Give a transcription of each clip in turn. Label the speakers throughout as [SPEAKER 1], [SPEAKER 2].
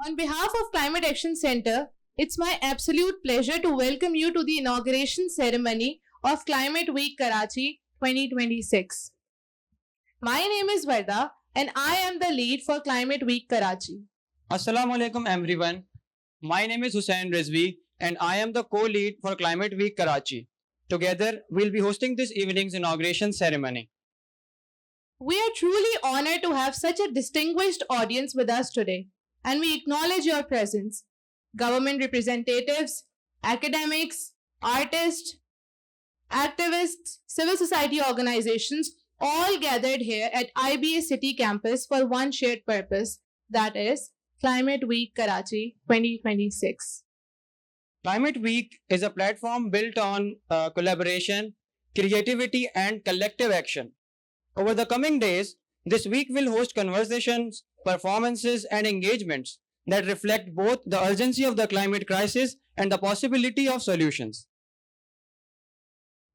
[SPEAKER 1] On behalf of Climate Action Center, it's my absolute pleasure to welcome you to the inauguration ceremony of Climate Week Karachi 2026. My name is Varda and I am the lead for Climate Week Karachi.
[SPEAKER 2] Assalamu alaikum everyone. My name is Hussain Rizvi and I am the co-lead for Climate Week Karachi. Together, we'll be hosting this evening's inauguration ceremony.
[SPEAKER 1] We are truly honored to have such a distinguished audience with us today, and we acknowledge your presence. Government representatives, academics, artists, activists, civil society organizations, all gathered here at IBA City campus for one shared purpose, that is Climate Week Karachi 2026.
[SPEAKER 2] Climate Week is a platform built on collaboration, creativity, and collective action. Over the coming days, this week will host conversations, performances, and engagements that reflect both the urgency of the climate crisis and the possibility of solutions.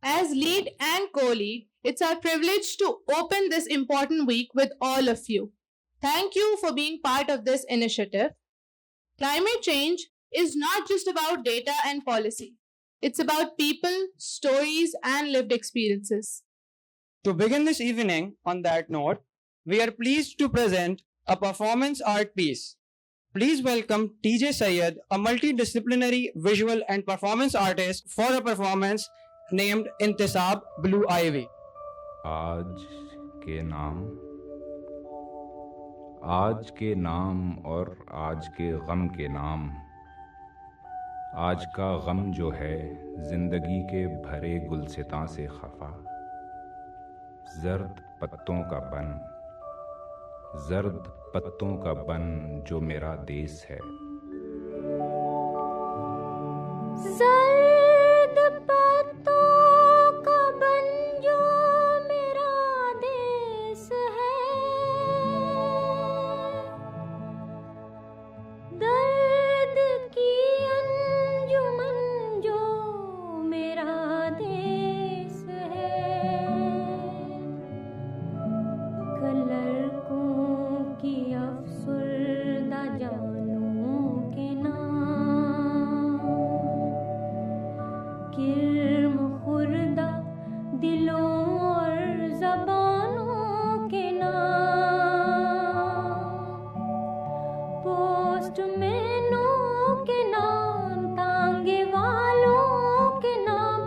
[SPEAKER 1] As lead and co-lead, it's our privilege to open this important week with all of you. Thank you for being part of this initiative. Climate change is not just about data and policy. It's about people, stories, and lived experiences.
[SPEAKER 2] To begin this evening on that note, we are pleased to present a performance art piece. Please welcome TJ Syed, a multidisciplinary visual and performance artist, for a performance named Intisab Blue Ivy.
[SPEAKER 3] आज के नाम और आज के गम के नाम। आज का गम जो है जिंदगी के भरे गुलसितां से खफा, जर्द पत्तों का बन जो मेरा देश है।
[SPEAKER 4] जर्द पत्तों का बन जो मेरा देश है, दर्द की अंजुमन जो मेरा देश है, लड़कों की अफसुर्दा जानों के नाम, किर्म खुर्दा दिलों और ज़बानों के नाम, पोस्टमैनों के नाम, तांगे वालों के नाम,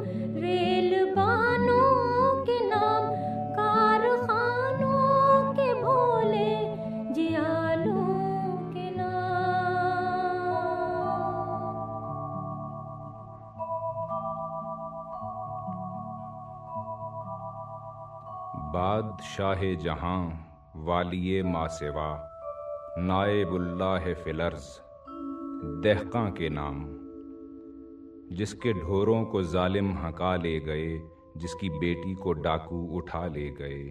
[SPEAKER 4] रेलबानों के नाम, कारखानों के भोले जियालों के नाम।
[SPEAKER 3] बादशाह जहां वालिये मासेवा, नाएबुल्लाह फिलर्ज दहकां के नाम, जिसके ढोरों को जालिम हका ले गए, जिसकी बेटी को डाकू उठा ले गए,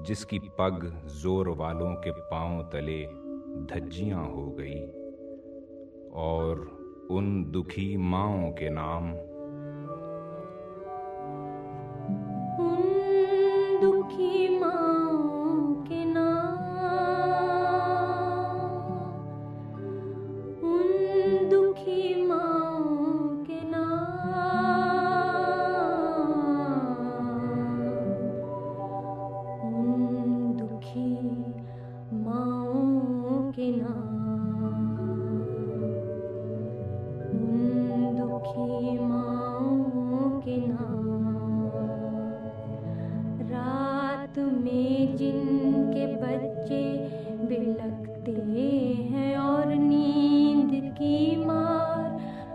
[SPEAKER 3] जिसकी पग जोर वालों के पांव तले धज्जियां हो गई, और उन दुखी माँओं के नाम।
[SPEAKER 4] उन दुखी माँओं के नाम, उन दुखी माँओं के नाम, उन दुखी माँओं के नाम, उन दुखी माँओं के नाम। रात में जिनके बच्चे बिलखते हैं और नींद की मार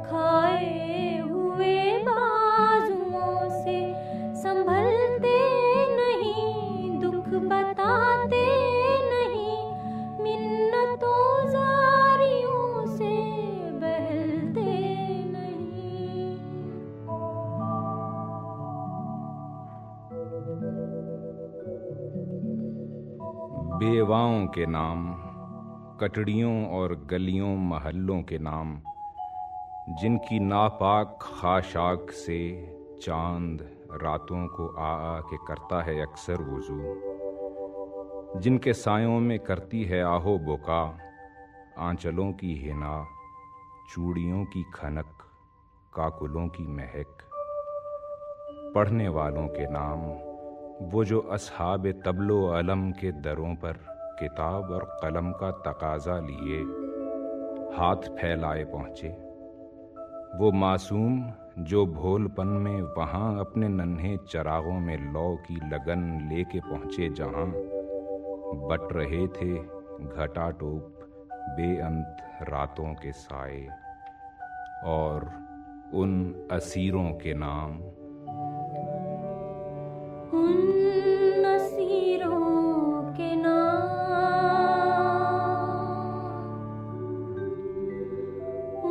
[SPEAKER 4] खाए हुए बाजुओं से संभलते नहीं, दुख बताते नहीं, मिन्नतों जारियों से बहलते नहीं।
[SPEAKER 3] बेवाओं के नाम, कटड़ियों और गलियों महल्लों के नाम, जिनकी नापाक खाशाक से चांद रातों को आ के करता है अक्सर वुजू, जिनके सायों में करती है आहो बोका आंचलों की हिना, चूड़ियों की खनक, काकुलों की महक। पढ़ने वालों के नाम वो जो अस्हाब तबलो अलम के दरों पर किताब और कलम का तकाजा लिए हाथ फैलाए पहुँचे। वो मासूम जो भोलपन में वहाँ अपने नन्हे चरागों में लौ की लगन लेके पहुँचे, जहाँ बट रहे थे घटाटोप बेअंत रातों के साए और उन असीरों के नाम।
[SPEAKER 4] उन असीरों के नाम,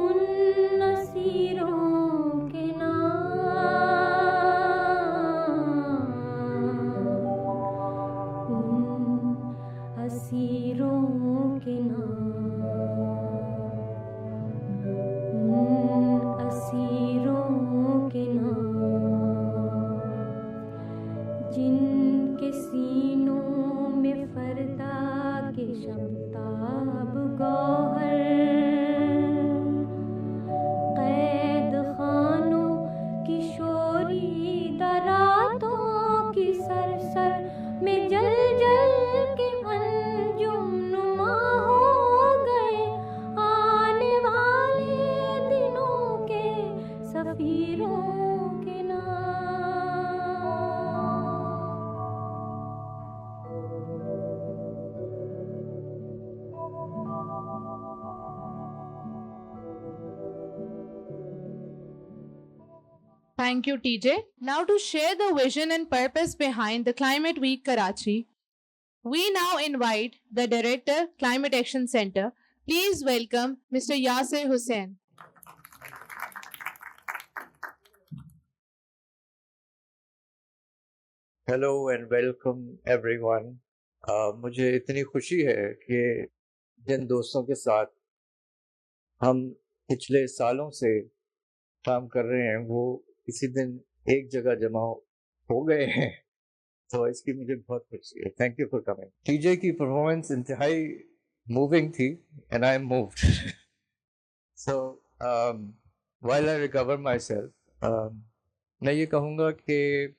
[SPEAKER 4] उन असीरों के नाम, उन असीरों के नाम, उन असीरों के नाम, जिनके सीनों में फरदा के शब्ताब गौहर, कैद खानों की शोरी दरातों की सरसर में जल जल के अंजुम नुमा हो गए, आने वाले दिनों के सफीरों के नाम।
[SPEAKER 1] Thank you, TJ. Now, to share the vision and purpose behind the Climate Week Karachi, we now invite the Director, Climate Action Center. Please welcome Mr. Yasir Hussain.
[SPEAKER 5] Hello and welcome everyone. मुझे इतनी खुशी है कि जिन दोस्तों के साथ हम पिछले सालों से काम कर रहे हैं वो इसी दिन एक जगह जमा हो गए हैं, तो इसकी मुझे बहुत खुशी है। Thank you for coming. TJ की परफॉर्मेंस इंतहाई मूविंग थी and I am moved. So while I recover my self, मैं ये कहूँगा कि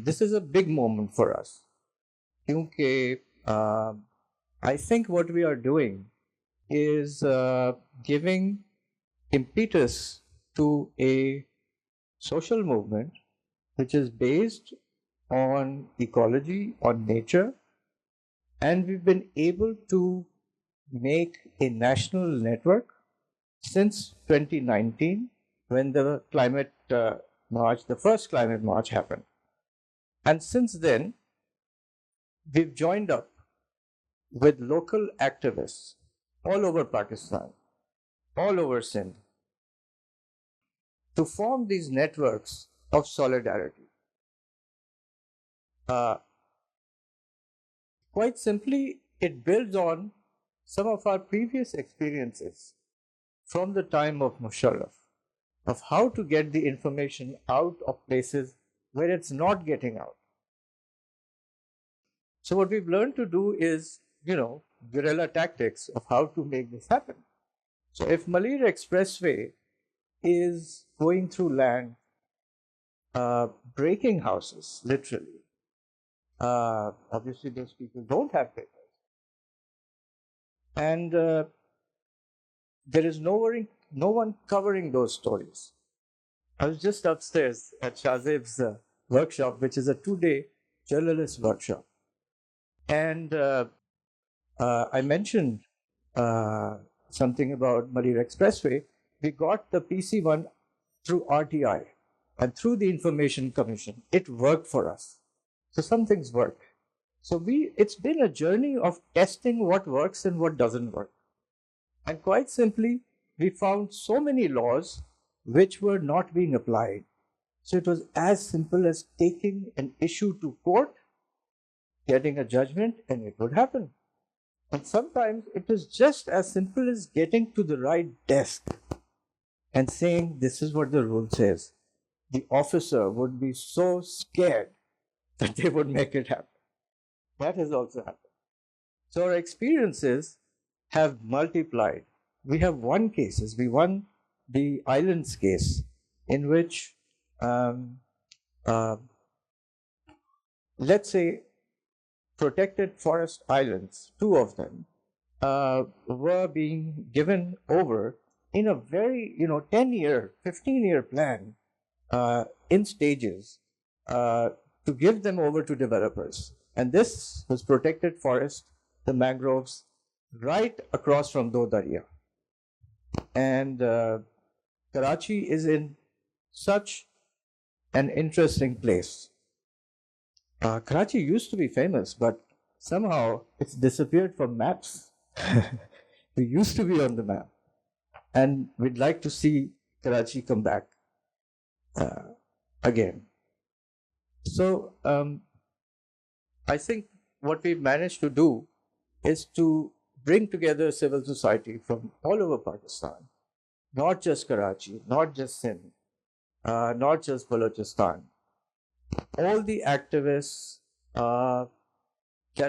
[SPEAKER 5] this is a big moment for us, क्योंकि I think what we are doing is giving impetus to a social movement which is based on ecology, on nature, and we've been able to make a national network since 2019 when the climate march, the first climate march happened. And since then, we've joined up with local activists all over Pakistan, all over Sindh, to form these networks of solidarity. Quite simply, it builds on some of our previous experiences from the time of Musharraf, of how to get the information out of places where it's not getting out. So what we've learned to do is, guerrilla tactics of how to make this happen. So if Malir Expressway is going through land, breaking houses, literally, obviously those people don't have papers. And there is no one covering those stories. I was just upstairs at Shazib's workshop, which is a 2-day journalist workshop. And I mentioned something about Malir Expressway. We got the PC1 through RTI and through the Information Commission. It worked for us. So some things work. So it's been a journey of testing what works and what doesn't work. And quite simply, we found so many laws which were not being applied. So it was as simple as taking an issue to court, getting a judgment, and it would happen. And sometimes it is just as simple as getting to the right desk and saying, this is what the rule says. The officer would be so scared that they would make it happen. That has also happened. So our experiences have multiplied. We have won cases. We won the islands case, in which, let's say, protected forest islands, 2 of them, were being given over in a very, 10-year, 15-year plan, in stages, to give them over to developers. And this was protected forest, the mangroves, right across from Do Darya. And Karachi is in such an interesting place. Karachi used to be famous, but somehow it's disappeared from maps. We used to be on the map. And we'd like to see Karachi come back again. So I think what we've managed to do is to bring together civil society from all over Pakistan, not just Karachi, not just Sindh, not just Balochistan. All the activists that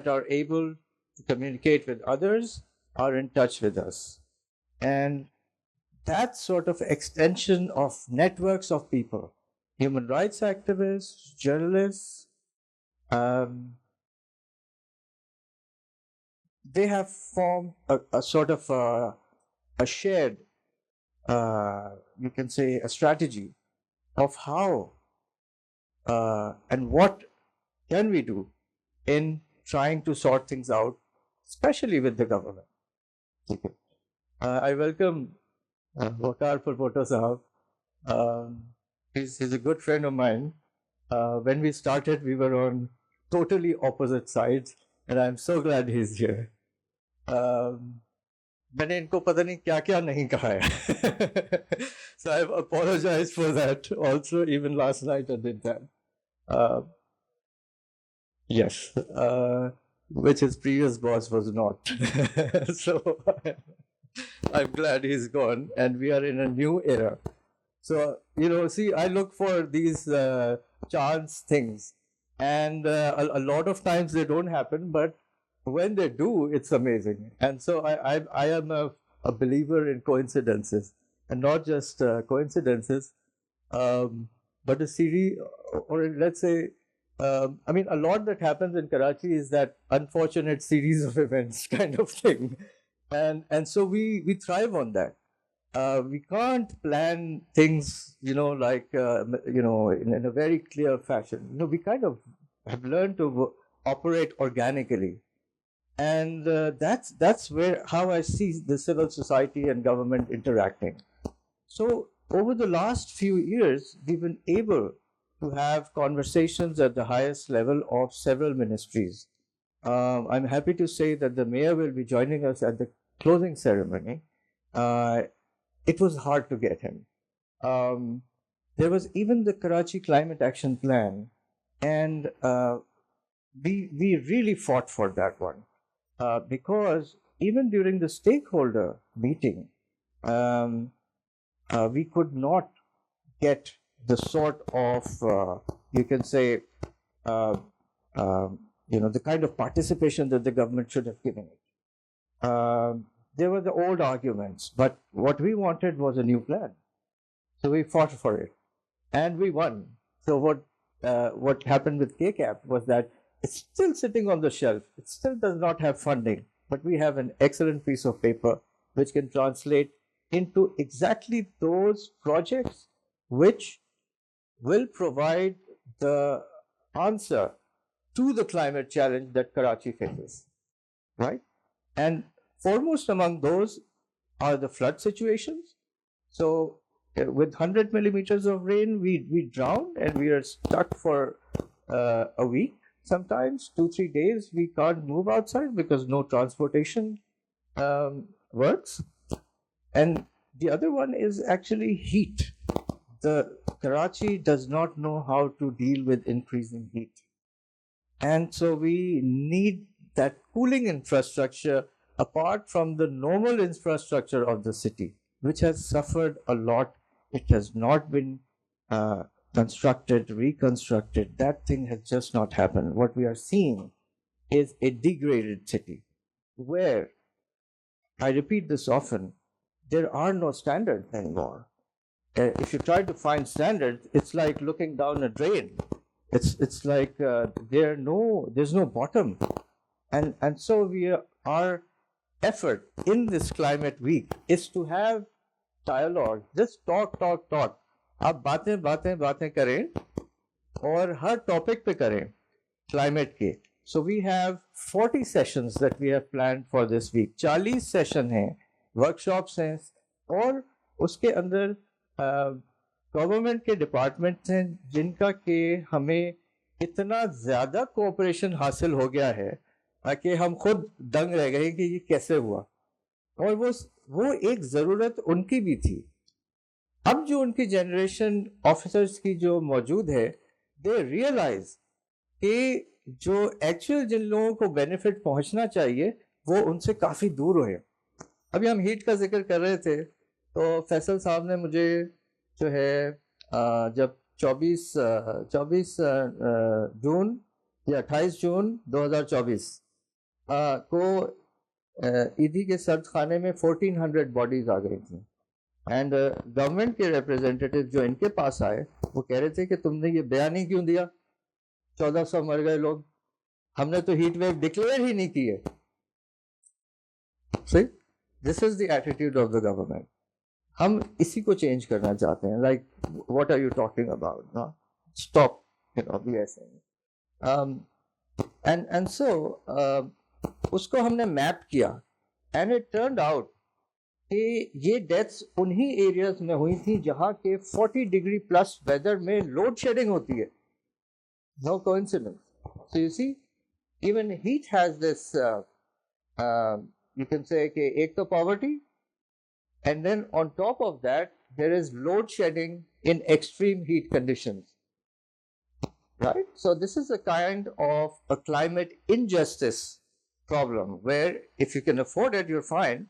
[SPEAKER 5] are able to communicate with others are in touch with us. And that sort of extension of networks of people, human rights activists, journalists, they have formed a sort of a shared, you can say, a strategy of how and what can we do in trying to sort things out, especially with the government. I welcome Waqar Purpota Sahab. He's a good friend of mine. When we started, we were on totally opposite sides, and I'm so glad he's here. मैंने इनको पता नहीं क्या क्या नहीं कहा है. So I've apologized for that also. Even last night I did that. Yes, which his previous boss was not. So I'm glad he's gone, and we are in a new era. So, see, I look for these chance things, and a lot of times they don't happen, but when they do, it's amazing. And so I am a believer in coincidences, and not just coincidences, but a series, or let's say, I mean, a lot that happens in Karachi is that unfortunate series of events kind of thing. And so we thrive on that. We can't plan things, like, in a very clear fashion. We kind of have learned to operate organically. And that's how I see the civil society and government interacting. So over the last few years, we've been able to have conversations at the highest level of several ministries. I'm happy to say that the mayor will be joining us at the closing ceremony. It was hard to get him. There was even the Karachi Climate Action Plan, and we really fought for that one. Because even during the stakeholder meeting, we could not get the sort of, you can say, the kind of participation that the government should have given it. There were the old arguments, but what we wanted was a new plan. So we fought for it, and we won. So what happened with KCAP was that it's still sitting on the shelf. It still does not have funding, but we have an excellent piece of paper which can translate into exactly those projects which will provide the answer to the climate challenge that Karachi faces, right? And foremost among those are the flood situations. So with 100 millimeters of rain, we drown and we are stuck for a week. Sometimes 2-3 days we can't move outside because no transportation works. And the other one is actually heat. The Karachi does not know how to deal with increasing heat. And so we need that cooling infrastructure apart from the normal infrastructure of the city, which has suffered a lot. It has not been constructed, reconstructed. That thing has just not happened. What we are seeing is a degraded city. where, I repeat this often, there are no standards anymore. If you try to find standards, it's like looking down a drain. It's like there's no bottom, and so our effort in this climate week is to have dialogue. Just talk. आप बातें करें और हर topic पे करें climate के. So we have 40 sessions that we have planned for this week. 40 session हैं, workshops हैं, और उसके अंदर गवर्नमेंट के डिपार्टमेंट्स हैं जिनका कि हमें इतना ज़्यादा कोऑपरेशन हासिल हो गया है कि हम खुद दंग रह गए कि ये कैसे हुआ. और वो एक ज़रूरत उनकी भी थी. अब जो उनकी जनरेशन ऑफिसर्स की जो मौजूद है, दे रियलाइज कि जो एक्चुअल जिन लोगों को बेनिफिट पहुंचना चाहिए वो उनसे काफ़ी दूर हुए. अभी हम हीट का जिक्र कर रहे थे तो फैसल साहब ने मुझे जो है जब 24 जून या 28 जून 2024 को ईदी के सर्द खाने में 1400 बॉडीज आ गई थी. एंड गवर्नमेंट के रिप्रेजेंटेटिव जो इनके पास आए वो कह रहे थे कि तुमने ये बयान ही क्यों दिया, 1400 मर गए लोग, हमने तो हीट वेव डिक्लेयर ही नहीं की है. See, this is the attitude of the government. हम इसी को चेंज करना चाहते हैं. Like, what are you talking about? No? Stop, we are saying. And so उसको हमने मैप किया, and it turned out कि ये डेथ्स उन्हीं एरियाज में हुई थी जहाँ के 40 डिग्री प्लस वेदर में लोड शेडिंग होती है. No coincidence. So you see, even heat has this, you can say, ek to poverty, and then on top of that, there is load shedding in extreme heat conditions. Right? So this is a kind of a climate injustice problem where if you can afford it, you're fine.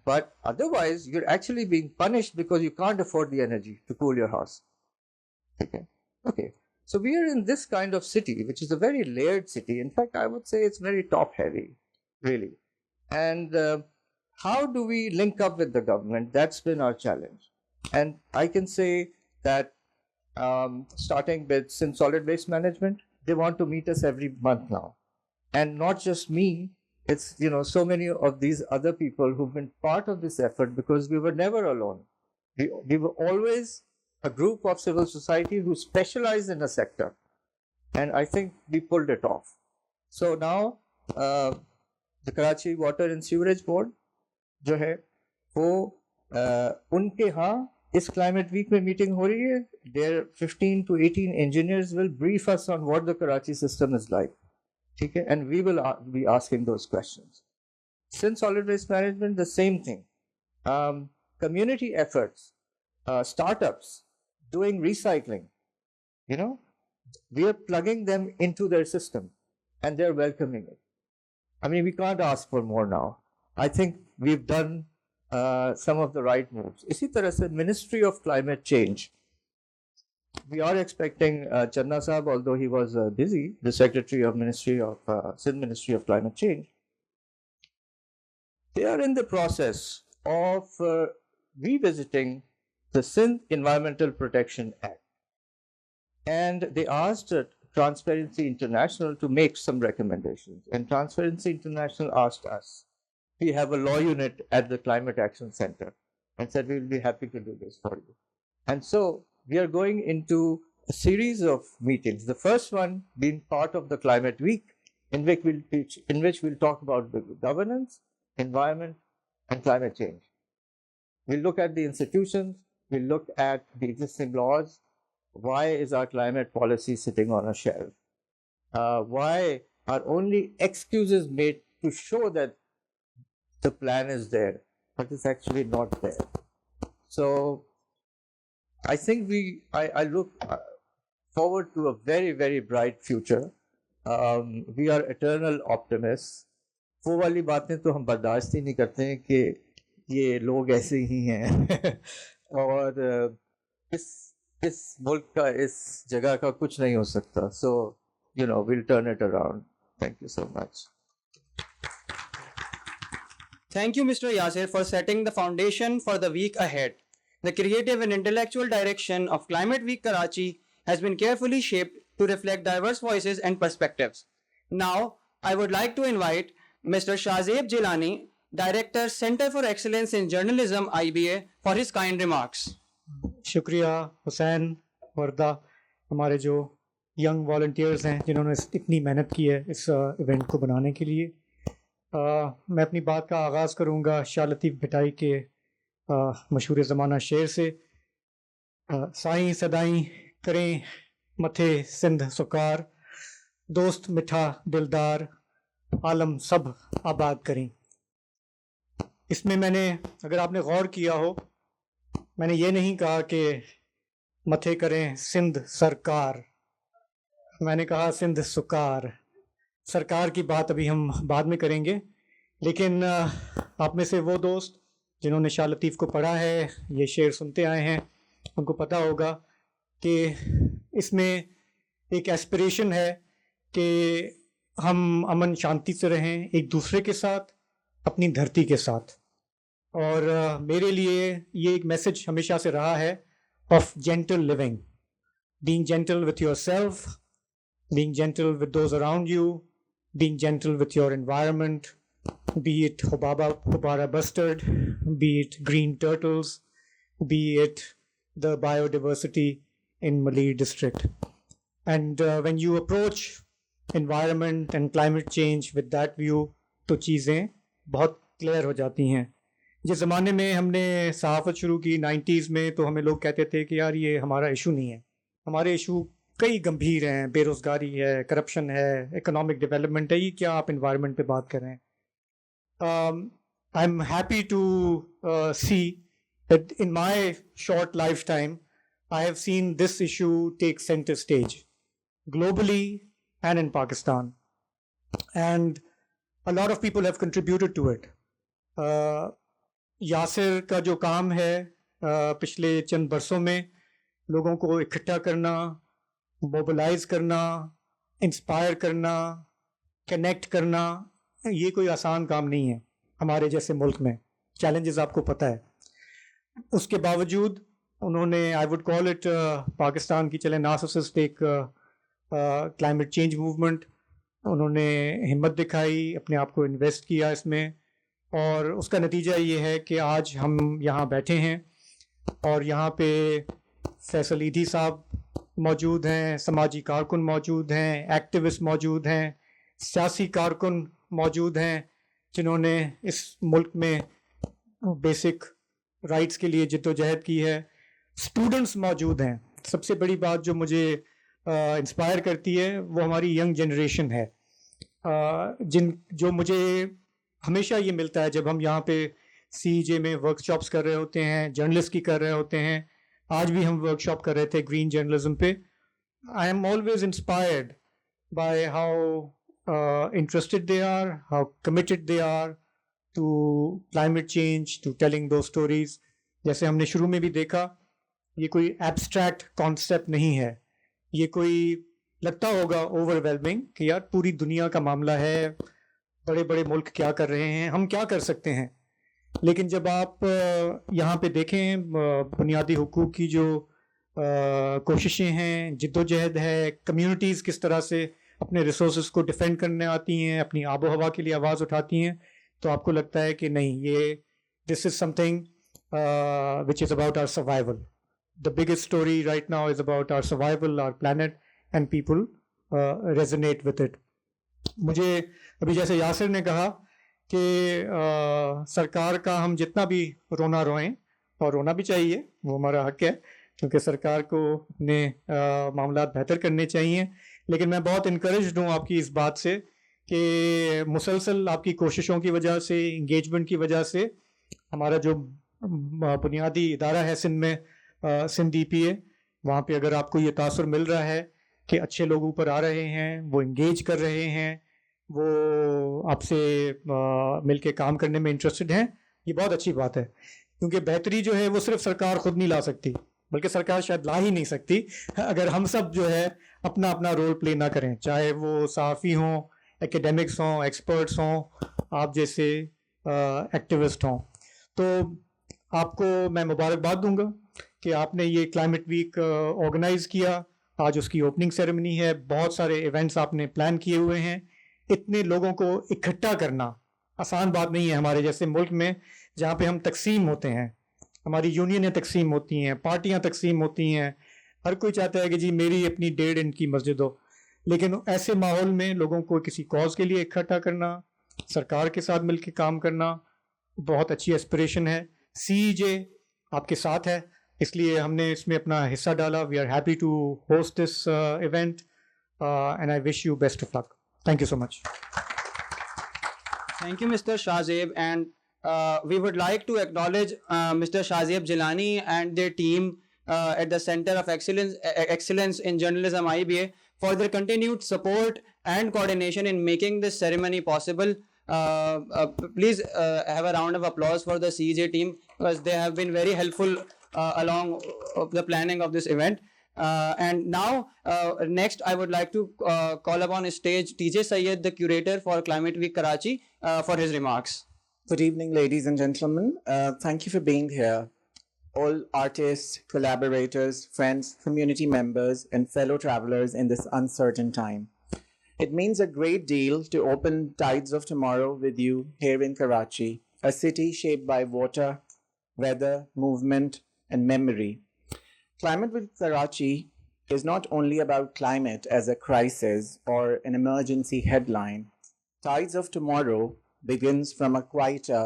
[SPEAKER 5] But otherwise, you're actually being punished because you can't afford the energy to cool your house. Okay. So we are in this kind of city, which is a very layered city. In fact, I would say it's very top-heavy, really. And how do we link up with the government? That's been our challenge. And I can say that starting with Sindh Solid Waste Management, they want to meet us every month now. And not just me, it's, so many of these other people who've been part of this effort because we were never alone. We were always a group of civil society who specialized in a sector. And I think we pulled it off. So now, the Karachi Water and Sewerage Board, जो है, वो उनके यहाँ इस climate week में meeting हो रही है. Their 15 to 18 engineers will brief us on what the Karachi system is like. Okay? And we will be asking those questions. Since Solid Waste Management, the same thing. Community efforts, startups doing recycling, we are plugging them into their system and they're welcoming it. I mean, we can't ask for more now. I think we've done some of the right moves. Isi tarah se Ministry of Climate Change. We are expecting Channa Sahab, although he was busy, the Secretary of Sindh Ministry of Climate Change. They are in the process of revisiting the Sindh Environmental Protection Act. And they asked Transparency International to make some recommendations. And Transparency International asked us. We have a law unit at the Climate Action Center and said we will be happy to do this for you. And so we are going into a series of meetings. The first one being part of the Climate Week, in which we'll talk about the governance, environment, and climate change. We'll look at the institutions, we'll look at the existing laws. Why is our climate policy sitting on a shelf? Why are only excuses made to show that the plan is there, but it's actually not there? So I think I look forward to a very, very bright future. We are eternal optimists. वो वाली बातें तो हम बर्दाश्त ही नहीं करते हैं कि ये लोग ऐसे ही हैं और इस मुल्क का, इस जगह का कुछ नहीं हो सकता. So, we'll turn it around. Thank you so much.
[SPEAKER 2] Thank you, Mr. Yasir, for setting the foundation for the week ahead. The creative and intellectual direction of Climate Week Karachi has been carefully shaped to reflect diverse voices and perspectives. Now, I would like to invite Mr. Shahzeb Jilani, Director, Center for Excellence in Journalism, IBA, for his kind remarks.
[SPEAKER 6] शुक्रिया हुसैन वर्दा, हमारे जो young volunteers हैं जिन्होंने इतनी मेहनत की है इस इवेंट को बनाने के लिए। मैं अपनी बात का आगाज़ करूँगा शाह लतीफ़ भटाई के मशहूर ज़माना शेर से। साईं सदाई करें मथे सिंध सुकार, दोस्त मिठा दिलदार आलम सब आबाद करें। इसमें मैंने, अगर आपने गौर किया हो, मैंने ये नहीं कहा कि मथे करें सिंध सरकार, मैंने कहा सिंध सुकार। सरकार की बात अभी हम बाद में करेंगे, लेकिन आप में से वो दोस्त जिन्होंने शाह लतीफ़ को पढ़ा है, ये शेर सुनते आए हैं, उनको पता होगा कि इसमें एक एस्पिरेशन है कि हम अमन शांति से रहें एक दूसरे के साथ, अपनी धरती के साथ। और मेरे लिए ये एक मैसेज हमेशा से रहा है of gentle living, being gentle with yourself, being gentle with those around you, being gentle with your environment, be it Hubara bustard, be it green turtles, be it the biodiversity in Malir district. And when you approach environment and climate change with that view, तो चीज़ें बहुत clear हो जाती हैं। जिस ज़माने में हमने सहाफ़त शुरू की 90s में, तो हमें लोग कहते थे कि यार ये हमारा इशू नहीं है। हमारे इशू कई गंभीर हैं, बेरोज़गारी है, करप्शन है, इकोनॉमिक डेवलपमेंट है, ये क्या आप इन्वायरमेंट पे बात कर रहे हैं। I'm happy to see that in my short lifetime, I have seen this issue take center stage globally and in Pakistan. And a lot of people have contributed to it. Yasir का जो काम है पिछले चंद बरसों में लोगों को इकट्ठा करना, मोबिलाइज करना, इंस्पायर करना, कनेक्ट करना, ये कोई आसान काम नहीं है हमारे जैसे मुल्क में। चैलेंजेस आपको पता है। उसके बावजूद उन्होंने, I would call it Pakistan की चले नार्सिसिस्ट एक क्लाइमेट चेंज मूवमेंट, उन्होंने हिम्मत दिखाई, अपने आप को इन्वेस्ट किया इसमें, और उसका नतीजा ये है कि आज हम यहाँ बैठे हैं और यहाँ पे फैसल ईदी साहब मौजूद हैं, समाजी कारकुन मौजूद हैं, एक्टिविस्ट मौजूद हैं, सियासी कारकुन मौजूद हैं जिन्होंने इस मुल्क में बेसिक राइट्स के लिए जद्दोजहद की है, स्टूडेंट्स मौजूद हैं। सबसे बड़ी बात जो मुझे इंस्पायर करती है वो हमारी यंग जनरेशन है, जो मुझे हमेशा ये मिलता है जब हम यहाँ पे CEJ में वर्कशॉप्स कर रहे होते हैं, जर्नलिस्ट की कर रहे होते हैं। आज भी हम वर्कशॉप कर रहे थे ग्रीन जर्नलिज्म पे। I am always inspired by how interested they are, how committed they are to climate change, to telling those stories. जैसे हमने शुरू में भी देखा, ये कोई abstract concept नहीं है, ये कोई लगता होगा overwhelming कि यार पूरी दुनिया का मामला है, बड़े बड़े मुल्क क्या कर रहे हैं, हम क्या कर सकते हैं। लेकिन जब आप यहाँ पे देखें बुनियादी हुकूक की जो कोशिशें हैं, जिद्दोजहद है, कम्युनिटीज़ किस तरह से अपने रिसोर्सेज को डिफेंड करने आती हैं, अपनी आबो हवा के लिए आवाज़ उठाती हैं, तो आपको लगता है कि नहीं, ये this is something which is about our survival. The biggest story right now is about our survival, our planet, and people resonate with it. मुझे अभी जैसे यासिर ने कहा कि सरकार का हम जितना भी रोना रोएं, और रोना भी चाहिए, वो हमारा हक है, क्योंकि सरकार को अपने मामलात बेहतर करने चाहिए। लेकिन मैं बहुत इनकरेज्ड हूँ आपकी इस बात से कि मुसलसल आपकी कोशिशों की वजह से, इंगेजमेंट की वजह से, हमारा जो बुनियादी इदारा है सिंध में, सिंध EPA, वहाँ पे अगर आपको ये तासुर मिल रहा है कि अच्छे लोग ऊपर आ रहे हैं, वो इंगेज कर रहे हैं, वो आपसे मिल के काम करने में इंटरेस्टेड हैं, ये बहुत अच्छी बात है। क्योंकि बेहतरी जो है वो सिर्फ सरकार खुद नहीं ला सकती, बल्कि सरकार शायद ला ही नहीं सकती अगर हम सब जो है अपना अपना रोल प्ले ना करें, चाहे वो सहाफ़ी हों, एकेडमिक्स हों, एक्सपर्ट्स हों, आप जैसे एक्टिविस्ट हों। तो आपको मैं मुबारकबाद दूंगा कि आपने ये क्लाइमेट वीक ऑर्गेनाइज किया। आज उसकी ओपनिंग सेरेमनी है, बहुत सारे इवेंट्स आपने प्लान किए हुए हैं। इतने लोगों को इकट्ठा करना आसान बात नहीं है हमारे जैसे मुल्क में, जहाँ पे हम तकसीम होते हैं, हमारी यूनियनें तकसीम होती हैं, पार्टियां तकसीम होती हैं, हर कोई चाहता है कि जी मेरी अपनी 1.5 इंच की मस्जिद हो। लेकिन ऐसे माहौल में लोगों को किसी कॉज के लिए इकट्ठा करना, सरकार के साथ मिलकर काम करना, बहुत अच्छी एस्पिरेशन है। CEJ आपके साथ है, इसलिए हमने इसमें अपना हिस्सा डाला। We are happy to host this event and I wish you best of luck. Thank you so much.
[SPEAKER 2] Thank you, Mr. Shahzeb, and we would like to acknowledge Mr. Shahzeb Jilani and their team at the Center of Excellence in Journalism IBA for their continued support and coordination in making this ceremony possible. Please have a round of applause for the CEJ team because they have been very helpful along the planning of this event. And now, next, I would like to call upon stage TJ Syed, the curator for Climate Week Karachi, for his remarks.
[SPEAKER 7] Good evening, ladies and gentlemen. Thank you for being here. All artists, collaborators, friends, community members, and fellow travelers in this uncertain time. It means a great deal to open Tides of Tomorrow with you here in Karachi, a city shaped by water, weather, movement, and memory. Climate with Karachi is not only about climate as a crisis or an emergency headline. Tides of Tomorrow begins from a quieter,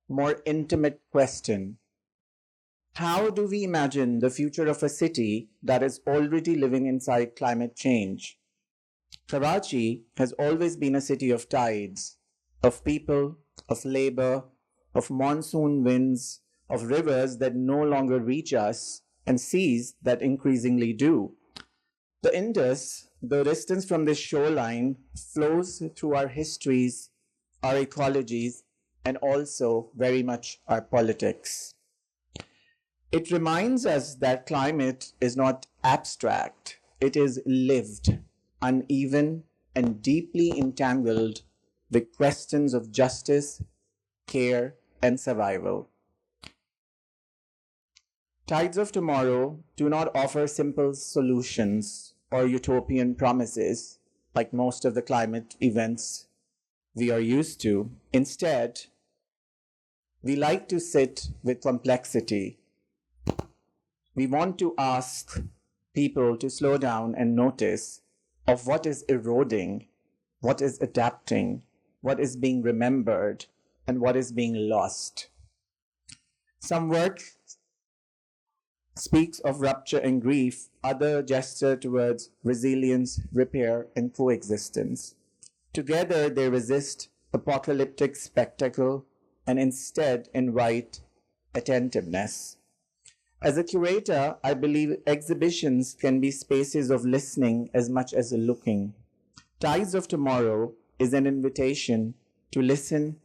[SPEAKER 7] more intimate question. How do we imagine the future of a city that is already living inside climate change? Karachi has always been a city of tides, of people, of labor, of monsoon winds, of rivers that no longer reach us, and seas that increasingly do. The Indus, the distance from this shoreline, flows through our histories, our ecologies, and also very much our politics. It reminds us that climate is not abstract, it is lived, uneven, and deeply entangled with questions of justice, care, and survival. Tides of Tomorrow do not offer simple solutions or utopian promises like most of the climate events we are used to. Instead, we like to sit with complexity. We want to ask people to slow down and notice of what is eroding, what is adapting, what is being remembered, and what is being lost. Some work speaks of rupture and grief, other gesture towards resilience, repair, and coexistence. Together, they resist apocalyptic spectacle and instead invite attentiveness. As a curator, I believe exhibitions can be spaces of listening as much as looking. Tides of Tomorrow is an invitation to listen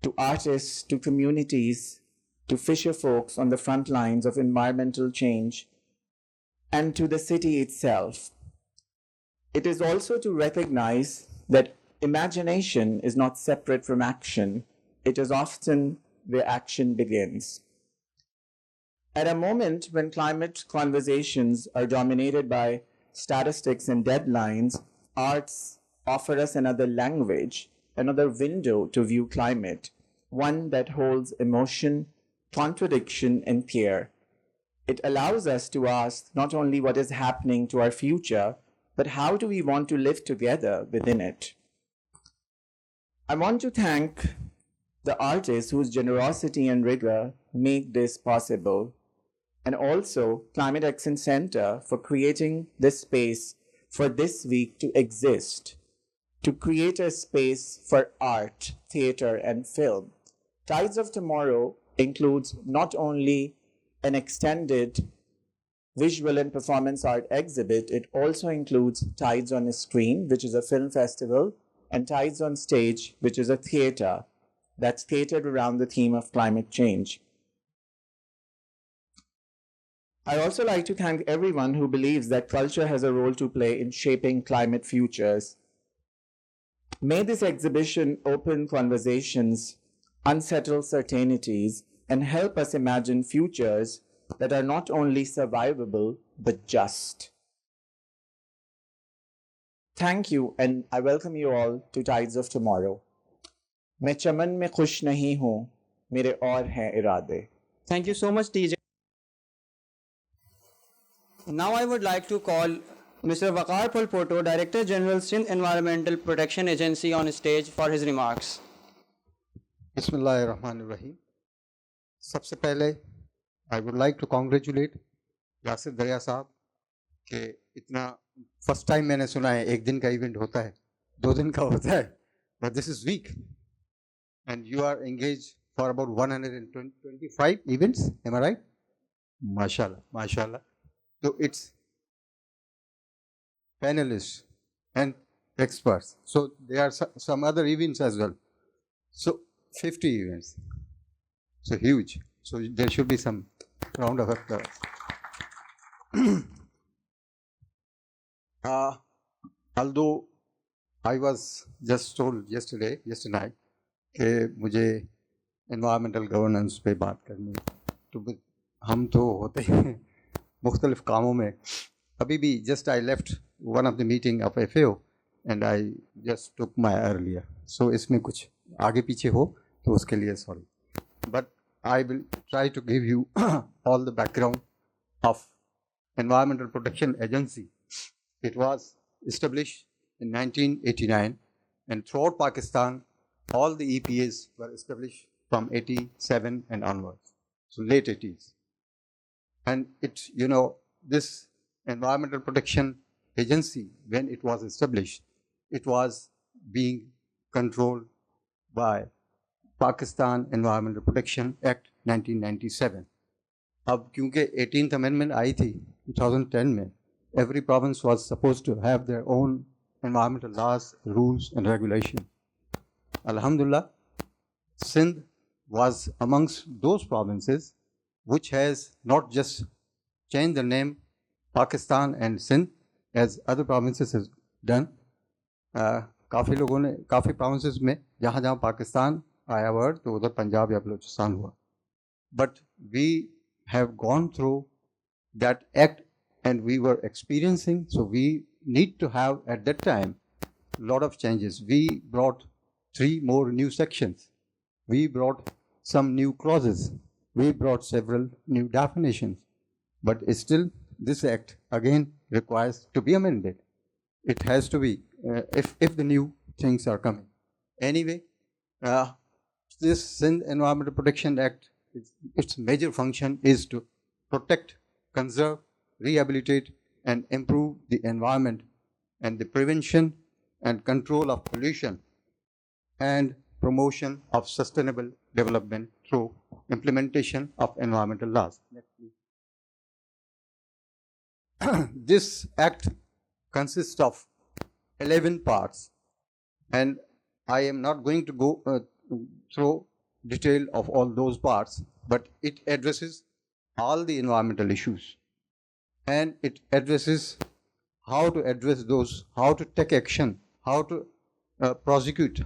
[SPEAKER 7] to artists, to communities, to fisher folks on the front lines of environmental change, and to the city itself. It is also to recognize that imagination is not separate from action. It is often where action begins. At a moment when climate conversations are dominated by statistics and deadlines, arts offer us another language, another window to view climate, one that holds emotion, contradiction, and care. It allows us to ask not only what is happening to our future, but how do we want to live together within it? I want to thank the artists whose generosity and rigor make this possible, and also Climate Action Center for creating this space for this week to exist, to create a space for art, theater, and film. Tides of Tomorrow includes not only an extended visual and performance art exhibit, it also includes Tides on a Screen, which is a film festival, and Tides on Stage, which is a theater that's catered around the theme of climate change. I also like to thank everyone who believes that culture has a role to play in shaping climate futures. May this exhibition open conversations unsettle certainties, and help us imagine futures that are not only survivable but just. Thank you, and I welcome you all to Tides of Tomorrow. मैं चमन में खुश नहीं हूँ, मेरे और हैं इरादे.
[SPEAKER 2] Thank you so much, TJ. Now I would like to call Mr. Waqar Pulpoto, Director General, Sindh Environmental Protection Agency, on stage for his remarks.
[SPEAKER 6] बिस्मिल्लाहिर्रहमानिर्रहीम. सबसे पहले I would like to congratulate Yasir Dariya साहब कि इतना फर्स्ट टाइम मैंने सुना है एक दिन का इवेंट होता है, 2 दिन का होता है, but this is weekend you are engage for about 125 events, am I right? माशाल्लाह माशाल्लाह. तो it's panelists and experts, so there are some other events as well, so 50 events, so huge, so there should be some round of applause. Although I was just told yesterday कि मुझे environmental governance पे बात करनी है, तो हम तो होते हैं मुख्तलिफ कामों में. अभी भी just I left one of the meeting of FAO and I just took my earlier, so इसमें कुछ आगे पीछे हो तो उसके लिए sorry, but I will try to give you all the background of Environmental Protection Agency. It was established in 1989 and throughout Pakistan all the EPAs were established from 87 and onwards, so late 80s. And it, this Environmental Protection Agency, when it was established, it was being controlled by Pakistan Environmental Protection Act 1997. अब क्योंकि 18th Amendment आई थी 2010 में, every province was supposed to have their own environmental laws, rules and regulation. Alhamdulillah, Sindh was amongst those provinces which has not just changed the name Pakistan and Sindh as other provinces has done. काफ़ी लोगों ने काफ़ी provinces में जहाँ जहाँ पाकिस्तान आया word तो उधर पंजाब या बलूचिस्तान हुआ. But we have gone through that act and we were experiencing, so we need to have at that time a lot of changes. We brought 3 more new sections. We brought some new clauses. We brought several new definitions. But still, this act again requires to be amended. It has to be if the new things are coming. Anyway, this Sindh Environmental Protection Act, its major function is to protect, conserve, rehabilitate and improve the environment and the prevention and control of pollution and promotion of sustainable development through implementation of environmental laws. Next, please. This act consists of 11 parts and I am not going to go through detail of all those parts, but it addresses all the environmental issues and it addresses how to address those, how to take action, how to prosecute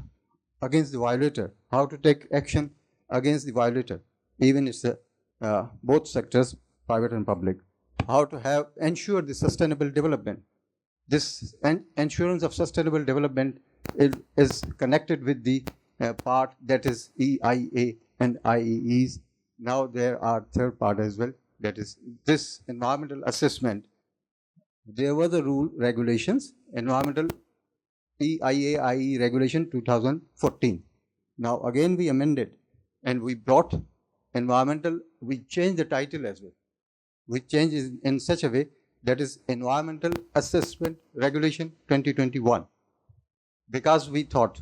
[SPEAKER 6] against the violator, how to take action against the violator, even it's both sectors, private and public, how to ensure the sustainable development. This ensurance of sustainable development is connected with the part that is EIA and IEEs. Now there are third part as well, that is this environmental assessment. There were the rule regulations, environmental EIA IE regulation 2014. Now again we amended and we brought environmental, we changed the title as well. We changed it in such a way that is Environmental Assessment Regulation 2021, because we thought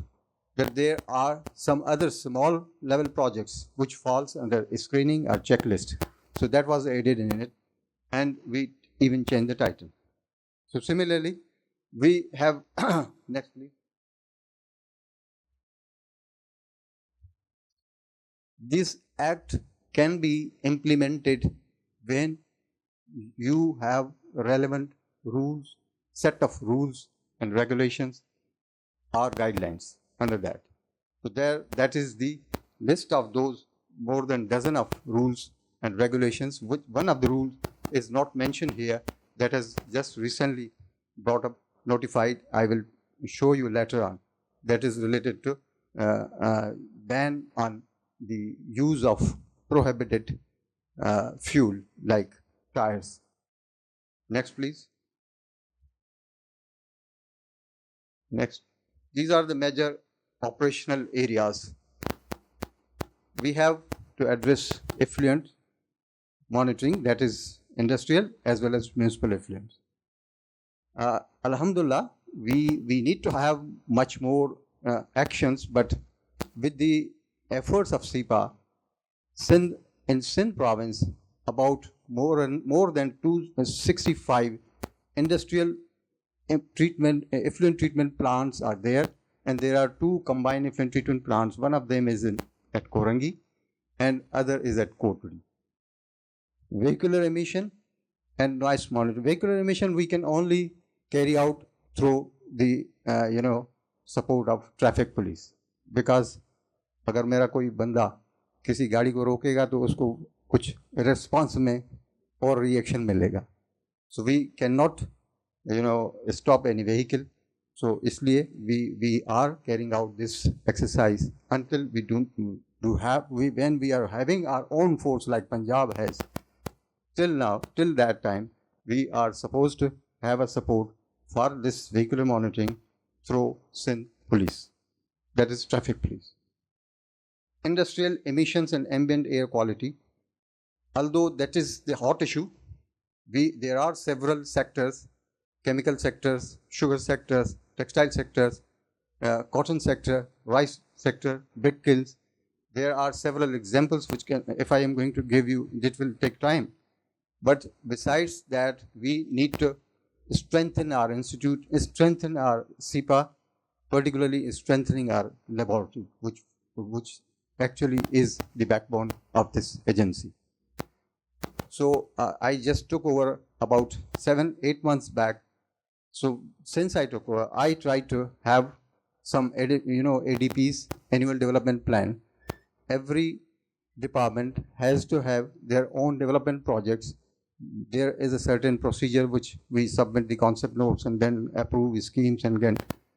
[SPEAKER 6] that there are some other small level projects which falls under screening or checklist. So that was added in it and we even changed the title. So similarly, we have, next please. This act can be implemented when you have relevant rules, set of rules and regulations or guidelines under that. So there, that is the
[SPEAKER 8] list of those more than dozen of rules and regulations. Which one of the rules is not mentioned here that has just recently brought up, notified. I will show you later on. That is related to ban on the use of prohibited fuel like tires. Next, please. Next. These are the major operational areas. We have to address effluent monitoring, that is industrial as well as municipal effluent. Alhamdulillah, we need to have much more actions, but with the efforts of SEPA, in Sindh province, about more than 265 industrial effluent treatment plants are there, and there are 2 combined effluent treatment plants. One of them is at Korangi and other is at Kotpudi. Vehicular emission and noise monitoring. Vehicular emission we can only carry out through the support of traffic police, because अगर मेरा कोई बंदा किसी गाड़ी को रोकेगा तो उसको कुछ रिस्पांस में और रिएक्शन मिलेगा. So we cannot stop any vehicle. So इसलिए we are carrying out this exercise until we when we are having our own force like Punjab has. Till that time, we are supposed to have a support for this vehicular monitoring through Sindh police, that is traffic police. Industrial emissions and ambient air quality. Although that is the hot issue, there are several sectors: chemical sectors, sugar sectors, textile sectors, cotton sector, rice sector, brick kilns. There are several examples which if I am going to give you, it will take time. But besides that, we need to strengthen our institute, strengthen our SEPA, particularly strengthening our laboratory, which actually is the backbone of this agency. So I just took over about 7-8 months back. So since I took over, I tried to have some ADP's annual development plan. Every department has to have their own development projects. There is a certain procedure which we submit the concept notes and then approve schemes, and then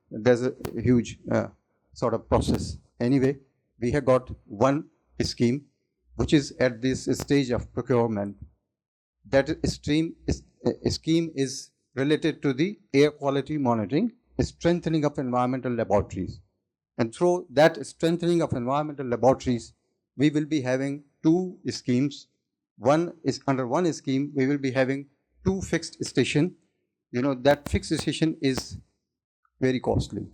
[SPEAKER 8] there's a huge sort of process. Anyway, we have got one scheme which is at this stage of procurement. That scheme is related to the air quality monitoring, strengthening of environmental laboratories. And through that strengthening of environmental laboratories, we will be having 2 schemes. One is under one scheme, we will be having 2 fixed stations. That fixed station is very costly.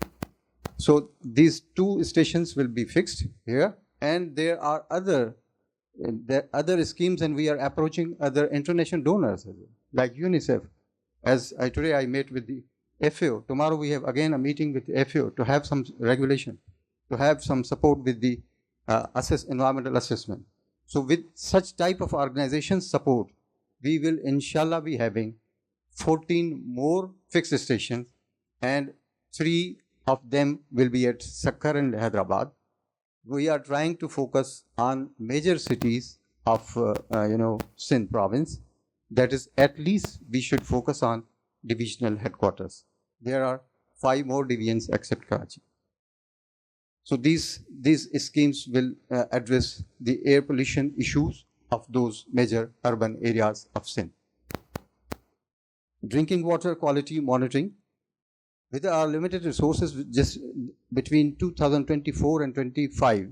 [SPEAKER 8] So these 2 stations will be fixed here, and there are other schemes, and we are approaching other international donors like UNICEF. As today I met with the FAO. Tomorrow we have again a meeting with the FAO to have some regulation, to have some support with the environmental assessment. So with such type of organizations support, we will inshallah be having 14 more fixed stations, and 3 of them will be at Sakkar and Hyderabad. We are trying to focus on major cities of Sindh province. That is, at least we should focus on divisional headquarters. There are 5 more divisions except Karachi. So these schemes will address the air pollution issues of those major urban areas of Sindh. Drinking water quality monitoring. With our limited resources, just between 2024 and 25,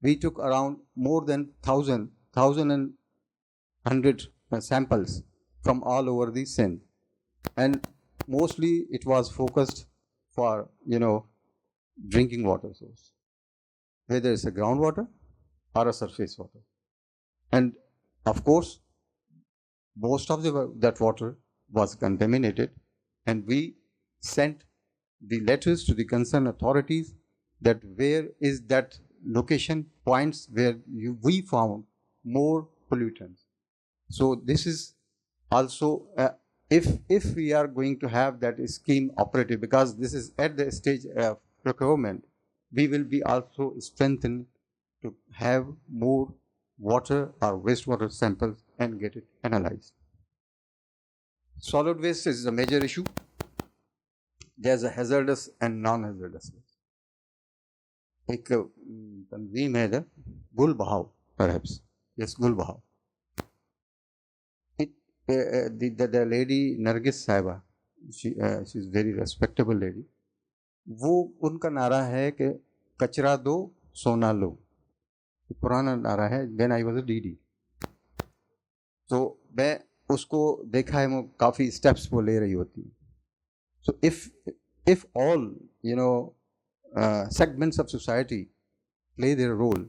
[SPEAKER 8] we took around more than 1,100 samples from all over the Sindh, and mostly it was focused for drinking water source, whether it's a groundwater or a surface water. And of course, most of that water was contaminated, and we sent the letters to the concerned authorities that where is that location points where we found more pollutants. So this is also if we are going to have that scheme operative, because this is at the stage of procurement, we will be also strengthened to have more water or wastewater samples and get it analyzed. Solid waste is a major issue. There's a hazardous and non-hazardous waste. एक तंजीम है इधर, गुल बहाव, perhaps. Yes, गुल बहाव. The lady Nargis Saiba, she's very respectable lady. वो उनका नारा है कि कचरा दो सोना लो. पुराना नारा है. When I was a DD. तो मैं उसको देखा है, वो काफ़ी स्टेप्स वो ले रही होती है. So if all segments of society play their role,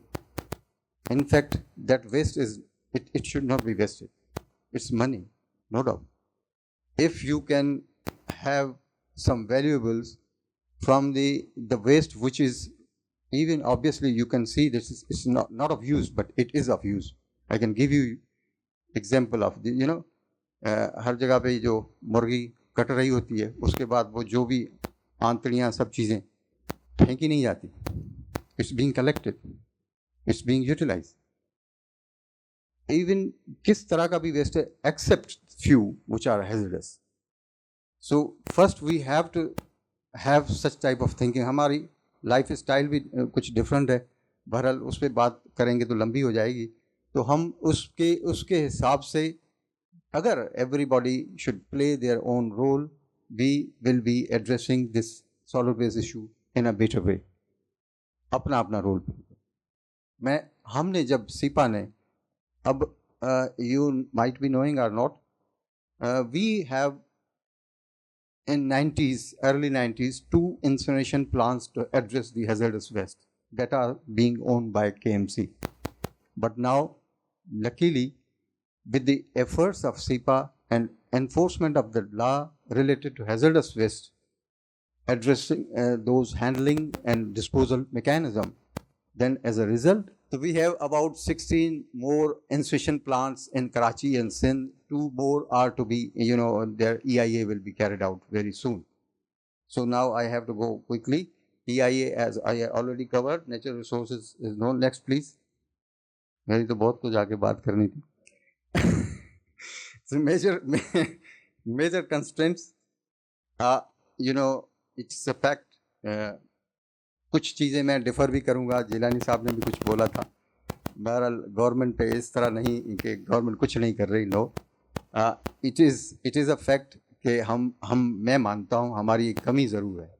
[SPEAKER 8] in fact that waste is it should not be wasted. It's money, no doubt. If you can have some valuables from the waste, which is even obviously you can see this is it's not of use, but it is of use. I can give you example of the हर जगह पे जो मुर्गी cut रही होती है उसके बाद वो जो भी आंतड़ियाँ सब चीज़ें फेंकी नहीं जाती. It's being collected, it's being utilized. Even किस तरह का भी waste है except few which are hazardous. So first we have to have such type of thinking. हमारी लाइफ स्टाइल भी कुछ डिफरेंट है. बहरहाल उस पर बात करेंगे तो लंबी हो जाएगी. तो हम उसके हिसाब से अगर everybody should play their own role, we will be addressing this solid waste issue in a better way. अपना अपना रोल. हमने जब सीपा ने अब you might be knowing or not, we have in 90s, early 90s, 2 incineration plants to address the hazardous waste that are being owned by KMC. But now, luckily, with the efforts of SIPA and enforcement of the law related to hazardous waste, addressing those handling and disposal mechanism, then as a result, so we have about 16 more incineration plants in Karachi and Sindh. 2 more are to be, their EIA will be carried out very soon. So now I have to go quickly. EIA, as I already covered, natural resources is known. Next, please. मेरी तो बहुत कुछ आगे बात करनी थी. So major constraints, it's a fact. कुछ चीज़ें मैं डिफ़र भी करूँगा. जिलानी साहब ने भी कुछ बोला था. बहरहाल गवर्नमेंट पे इस तरह नहीं कि गवर्नमेंट कुछ नहीं कर रही. No, it is a fact कि मैं मानता हूँ हमारी एक कमी ज़रूर है.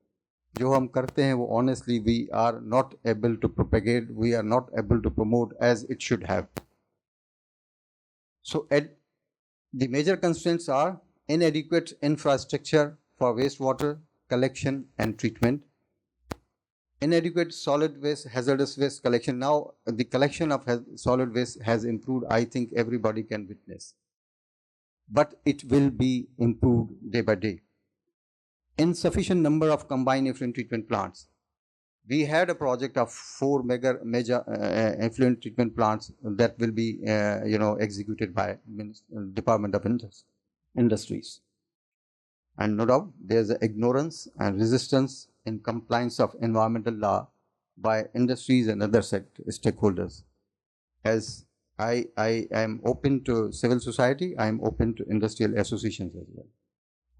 [SPEAKER 8] जो हम करते हैं वो honestly we are not able to propagate, we are not able to promote as it should have. So the major constraints are inadequate infrastructure for wastewater collection and treatment, inadequate solid waste, hazardous waste collection. Now the collection of solid waste has improved, I think everybody can witness, but it will be improved day by day. Insufficient number of combined effluent treatment plants. We had a project of 4 major effluent treatment plants that will be executed by Department of Industries. And no doubt there's ignorance and resistance in compliance of environmental law by industries and other stakeholders. As I am open to civil society, I am open to industrial associations as well.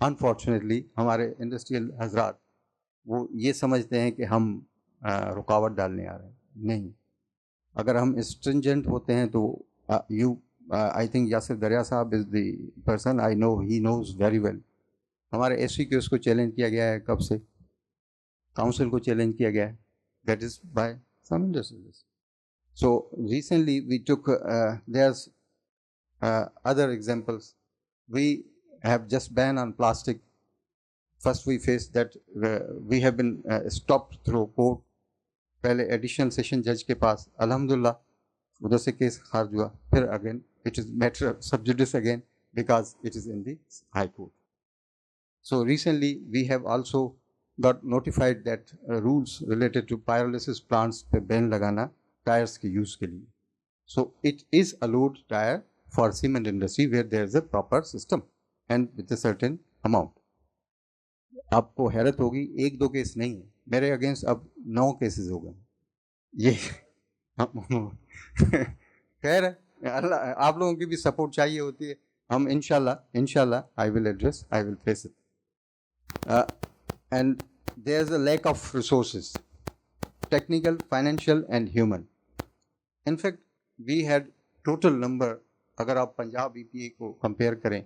[SPEAKER 8] Unfortunately, हमारे industrial हजरात वो ये समझते हैं कि हम रुकावट डालने आ रहे हैं. नहीं, अगर हम stringent होते हैं तो I think यासिर दरिया साहब is the person I know, he knows very well. हमारे SC के उसको चैलेंज किया गया है. कब से? काउंसिल को चैलेंज किया गया है. That is by some industries. So recently we took there's other examples. We have just banned on plastic. First we faced that we have been stopped through court. पहले एडिशनल सेशन जज के पास अल्हम्दुलिल्लाह उधर से case खारिज हुआ. फिर again it is matter sub judice again because it is in the high court. So recently we have also got notified that rules related to pyrolysis plants पे बैन लगाना टायर्स के यूज़ के लिए. So it is allowed tyre for cement industry where there is a proper system and with a certain amount. आपको हैरत होगी, 1-2 case नहीं है मेरे अगेंस्ट, अब 9 केसेस हो गए. ये खैर अल्लाह आप लोगों की भी सपोर्ट चाहिए होती है. हम इंशाल्लाह I will address, I will face it. And there's a lack of resources, technical, financial and human. In fact, we had total number, अगर आप पंजाब EPA को कंपेयर करें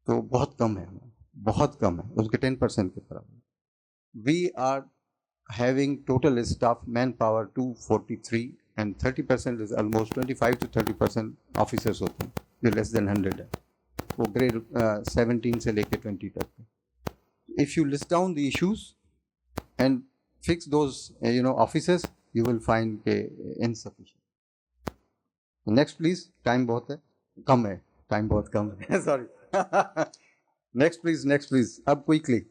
[SPEAKER 8] तो बहुत कम है, उसके 10% के बराबर. We are having total staff manpower 243 and 30% is almost 25 to 30% officers होते हैं जो लेस देन 100 है, वो ग्रेड 17 से लेके 20 तक. If you list down the issues and fix those officers, you will find insufficient. Next please. Time बहुत है, कम है, टाइम बहुत कम है. Sorry. Next please. अब quickly.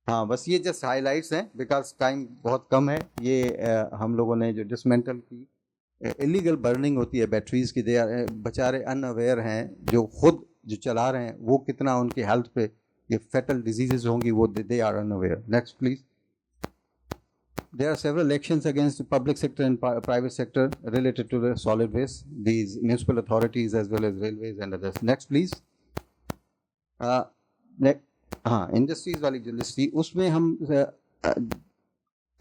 [SPEAKER 8] हाँ, बस ये जस्ट हाईलाइट्स हैं बिकॉज टाइम बहुत कम है. ये हम लोगों ने जो डिसमेंटल की इलीगल बर्निंग होती है बैटरीज की, दे बेचारे अनअवेयर हैं जो खुद जो चला रहे हैं, वो कितना उनकी हेल्थ पे ये फेटल डिजीजेज होंगी, वो they are unaware. Next please. There are several actions against the public sector and private sector related to the solid waste, these municipal authorities as well as railways and others. Next please. हाँ, industries वाली जो list थी उसमें हम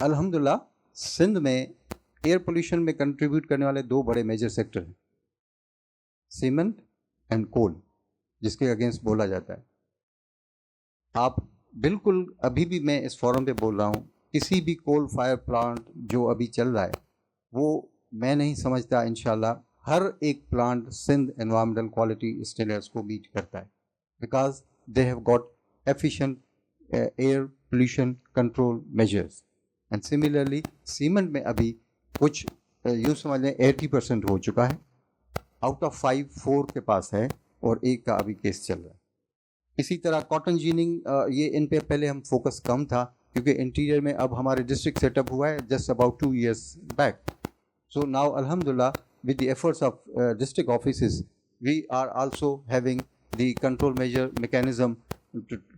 [SPEAKER 8] अल्हम्दुलिल्लाह सिंध में air pollution में contribute करने वाले 2 बड़े मेजर सेक्टर हैं, सीमेंट एंड कोल, जिसके अगेंस्ट बोला जाता है. आप बिल्कुल अभी भी मैं इस फोरम पे बोल रहा हूँ, किसी भी कोल फायर प्लांट जो अभी चल रहा है वो मैं नहीं समझता इंशाल्लाह हर एक plant Sindh environmental quality standards को मीट करता है, because they have got efficient air pollution control measures. And similarly cement में अभी कुछ यूँ समझ लें 80% हो चुका है, आउट ऑफ 4 के पास है और 1 का अभी केस चल रहा है. इसी तरह कॉटन जीनिंग, ये इन पे पहले हम फोकस कम था क्योंकि इंटीरियर में अब हमारे डिस्ट्रिक्ट सेटअप हुआ है just about 2 years back. So now अल्हम्दुलिल्लाह with the efforts of district offices we are also having the control measure mechanism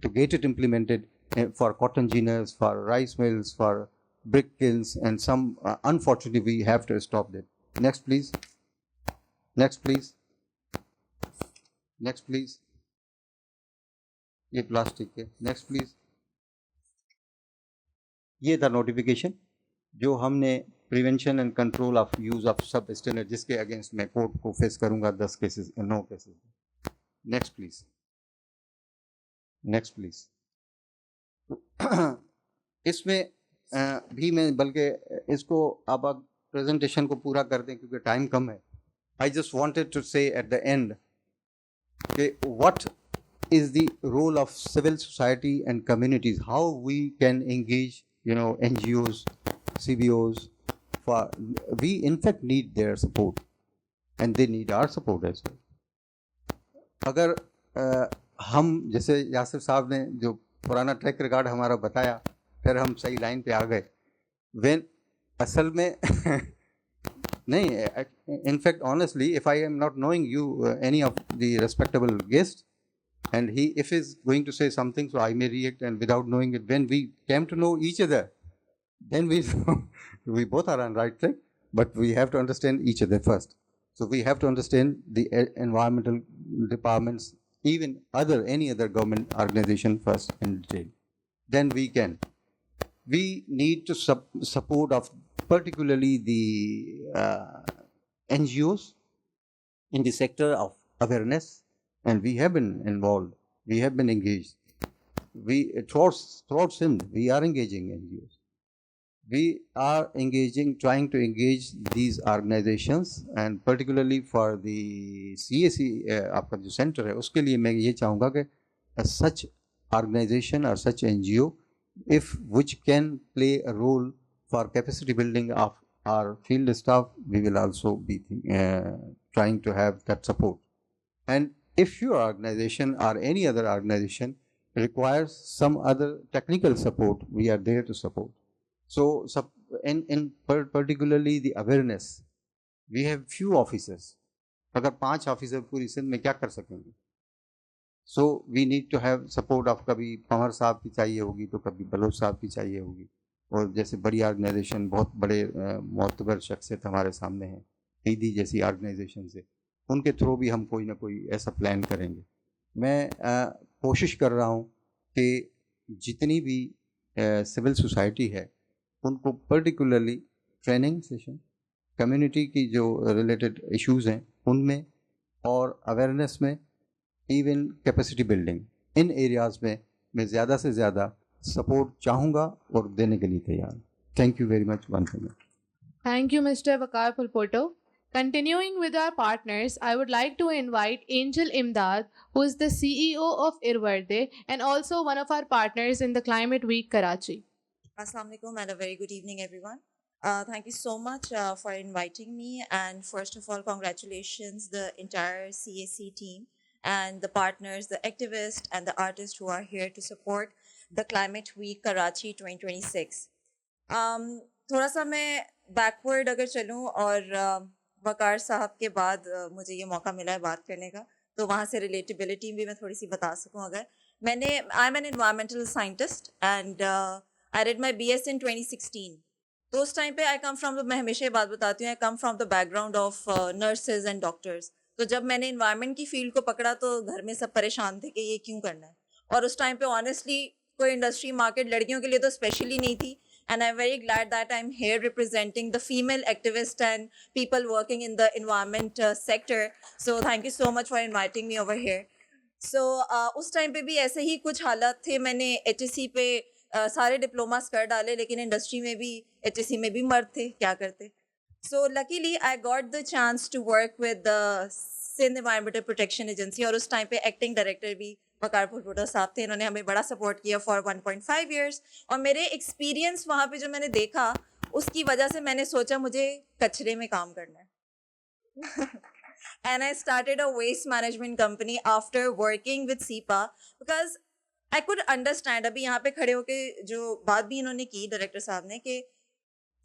[SPEAKER 8] to get it implemented for cotton ginners, for rice mills, for brick kilns, and some unfortunately we have to stop that. Next please. ये plastic है. Next please. ये था notification जो हमने prevention and control of use of सब standard, जिसके against मैं court को फेस करूंगा 10 केसेस 9 केसेस. Next please. इसमें भी मैं बल्कि इसको अब प्रेजेंटेशन को पूरा कर दें क्योंकि टाइम कम है. I just wanted to say at the end कि what is the role of civil society and communities, how we can engage NGOs, CBOs. We in fact need their support and they need our support as well. अगर हम जैसे यासिर साहब ने जो पुराना track record हमारा बताया, फिर हम सही लाइन पे आ गए. वेन असल में नहीं, in fact honestly if I am not knowing you any of the respectable guest and he if is going to say something, so I may react, and without knowing it, when we came to know each other, then we both are on right track, but we have to understand each other first. So we have to understand the environmental departments, even any other government organization first in detail. Then we need to support of particularly the NGOs in the sector of awareness. And we have been involved, we have been engaged. We throughout Sindh, we are engaging NGOs. We are trying to engage these organizations, and particularly for the CAC, आपका जो center है, उसके लिए मैं ये चाहूँगा कि such organization or such NGO, which can play a role for capacity building of our field staff, we will also be trying to have that support. And if your organization or any other organization requires some other technical support, we are there to support. So in particularly the awareness, we have few officers. अगर 5 officer पूरी सिंध में क्या कर सकेंगे? So we need to have support of कभी पंवर साहब की चाहिए होगी तो कभी बलोच साहब की चाहिए होगी. और जैसे बड़ी ऑर्गेनाइजेशन, बहुत बड़े मोतबर शख्सियत हमारे सामने हैं, ईदी जैसी ऑर्गेनाइजेशन से, उनके थ्रू भी हम कोई ना कोई ऐसा प्लान करेंगे। मैं कोशिश कर रहा हूँ कि जितनी भी सिविल सोसाइटी है उनको पर्टिकुलरली ट्रेनिंग सेशन, कम्युनिटी की जो रिलेटेड इश्यूज़ हैं उनमें, और अवेयरनेस में, इवन कैपेसिटी बिल्डिंग, इन एरियाज़ में मैं ज़्यादा से ज़्यादा सपोर्ट चाहूँगा और देने के लिए तैयार हूँ। Thank you very much once again.
[SPEAKER 1] Thank you, Mr. Vakar Pulpoto. Continuing with our partners, I would like to invite Angel Imdad, who is the CEO of Irverde and also one of our partners in the Climate Week Karachi.
[SPEAKER 9] Assalamu alaikum and a very good evening, everyone. Thank you so much for inviting me, and first of all, congratulations the entire CAC team and the partners, the activists and the artists who are here to support the Climate Week Karachi 2026. थोड़ा सा मैं backward अगर चलूँ और वकार साहब के बाद मुझे ये मौका मिला है बात करने का, तो वहाँ से रिलेटेबिलिटी भी मैं थोड़ी सी बता सकूँ। अगर I am N environmental scientist and I did my BS in 2016। तो उस टाइम पे आई कम फ्रॉम, मैं हमेशा ये बात बताती हूँ, I come from the background of nurses and doctors. तो जब मैंने इन्वायरमेंट की फील्ड को पकड़ा तो घर में सब परेशान थे कि ये क्यों करना है, और उस टाइम पे ऑनेस्टली कोई इंडस्ट्री मार्केट लड़कियों के लिए तो स्पेशली नहीं थी। And I'm very glad that I'm here representing the female activists and people working in the environment sector. So thank you so much for inviting me over here. So उस time पे भी ऐसे ही कुछ हालात थे। मैंने HSC पे सारे डिप्लोमास कर डाले, लेकिन इंडस्ट्री में भी HSC में भी मर्द थे, क्या करते। So luckily I got the chance to work with the Sindh Environmental Protection Agency, और उस टाइम पे एक्टिंग डायरेक्टर भी वकार पुलपोटा साहब थे। इन्होंने हमें बड़ा सपोर्ट किया फॉर 1.5 years, और मेरे एक्सपीरियंस वहाँ पे जो मैंने देखा उसकी वजह से मैंने सोचा मुझे कचरे में काम करना है। And I started a waste management company after working with SEPA because I could understand, अभी यहाँ पे खड़े होके जो बात भी इन्होंने की डायरेक्टर साहब ने, कि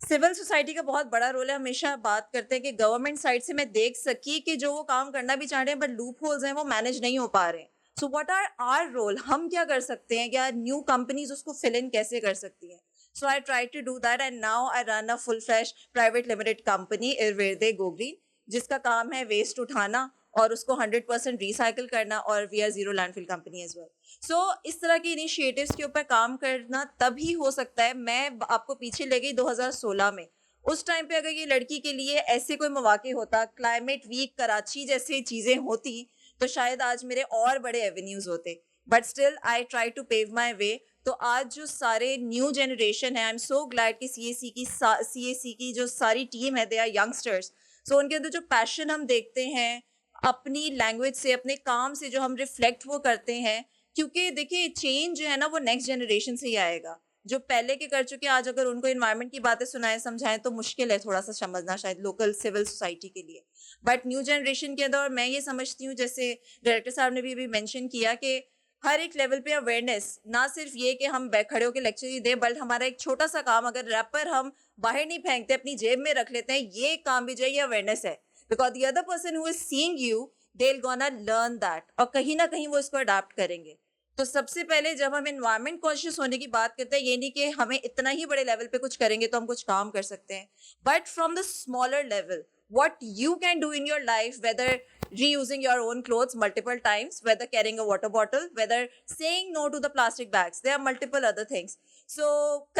[SPEAKER 9] सिविल सोसाइटी का बहुत बड़ा रोल है। हमेशा बात करते हैं कि गवर्नमेंट साइड से मैं देख सकी कि जो वो काम करना भी चाह रहे हैं बट लूप होल्स हैं वो मैनेज नहीं हो पा रहे हैं। So what are our role, हम क्या कर सकते हैं, या न्यू कंपनीज उसको फिल इन कैसे कर सकती हैं। So I try to do that and now I run a full flash private limited company इरविर्दे गो ग्रीन, जिसका काम है वेस्ट उठाना और उसको 100% रिसाइकिल करना, और we are zero landfill company as well. So इस तरह के इनिशिएटिव्स के ऊपर काम करना तभी हो सकता है। मैं आपको पीछे ले गई 2016 में। उस टाइम पे अगर ये लड़की के लिए ऐसे कोई मौके होता, क्लाइमेट वीक कराची जैसी चीज़ें होती, तो शायद आज मेरे और बड़े एवेन्यूज होते। But still I try to pave my way. तो आज जो सारे न्यू जनरेशन है, आई एम सो ग्लैड कि CAC की जो सारी टीम है, दे आर यंगस्टर्स। सो उनके अंदर जो पैशन हम देखते हैं, अपनी लैंग्वेज से, अपने काम से जो हम रिफ्लेक्ट वो करते हैं, क्योंकि देखिए चेंज जो है ना वो नेक्स्ट जनरेशन से ही आएगा। जो पहले के कर चुके, आज अगर उनको इन्वायरमेंट की बातें सुनाएं समझाएं तो मुश्किल है थोड़ा सा समझना शायद लोकल सिविल सोसाइटी के लिए। बट न्यू जनरेशन के अंदर, और मैं ये समझती हूँ, जैसे डायरेक्टर साहब ने भी अभी मेंशन किया, कि हर एक लेवल पे अवेयरनेस, ना सिर्फ ये कि हम खड़े होकर लेक्चर ही दें, बल्कि हमारा एक छोटा सा काम, अगर रैपर हम बाहर नहीं फेंकते, अपनी जेब में रख लेते हैं, ये काम भी जो है ये अवेयरनेस है। Because the other person who is seeing you, they will gonna learn that, और कहीं ना कहीं वो इसको अडॉप्ट करेंगे। तो सबसे पहले जब हम एनवायरमेंट कॉन्शियस होने की बात करते हैं, ये नहीं कि हमें इतना ही बड़े लेवल पे कुछ करेंगे तो हम कुछ काम कर सकते हैं, but from the smaller level, what you can do in your life, whether reusing your own clothes multiple times, whether carrying a water bottle, whether saying no to the plastic bags. There are multiple other things. So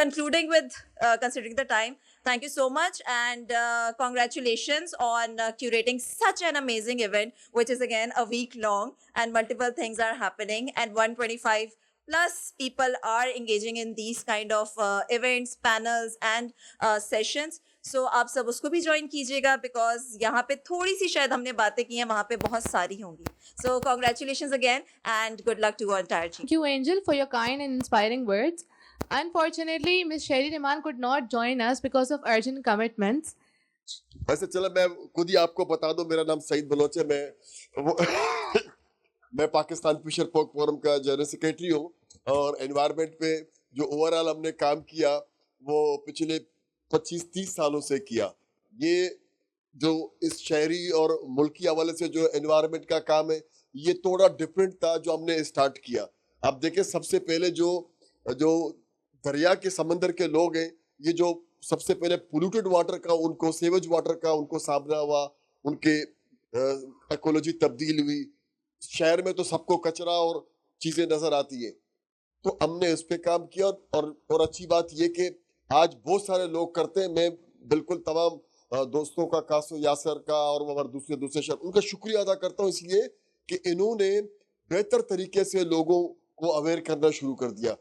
[SPEAKER 9] concluding with, considering the time, thank you so much, and congratulations on curating such an amazing event, which is again a week long, and multiple things are happening, and 125 plus people are engaging in these kind of events, panels and sessions. So आप सब उसको भी join कीजिएगा, because यहाँ पे थोड़ी सी शायद हमने बातें की हैं, वहाँ पे बहुत सारी होंगी। So congratulations again and good luck to our entire team.
[SPEAKER 1] Thank you, Angel, for your kind and inspiring words. Unfortunately, Ms. Sherry Rahman could not join us because of urgent commitments.
[SPEAKER 10] वैसे चलो मैं खुद ही आपको बता दूं, मेरा नाम Saeed Bloch है। मैं पाकिस्तान फिशर पोक फोरम का जनरल सेक्रेटरी हूँ, और एनवायरनमेंट पे जो ओवरऑल हमने काम किया वो पिछले 25-30 सालों से किया। ये जो इस शहरी और मुल्की हवाले से जो एनवायरनमेंट का काम है, ये थोड़ा डिफरेंट था जो हमने स्टार्ट किया। आप देखें, सबसे पहले जो दरिया के समंदर के लोग हैं, ये जो सबसे पहले पोल्यूटेड वाटर का उनको, सेवेज वाटर का उनको सामना हुआ, उनके इकोलॉजी तब्दील हुई। शहर में तो सबको कचरा और चीजें नजर आती है, तो हमने इस पे काम किया। और अच्छी बात ये कि आज बहुत सारे लोग करते हैं। मैं बिल्कुल तमाम दोस्तों का, कासो यासर का और हमारे दूसरे शहर, उनका शुक्रिया अदा करता हूँ, इसलिए कि इन्होंने बेहतर तरीके से लोगों को अवेयर करना शुरू कर दिया।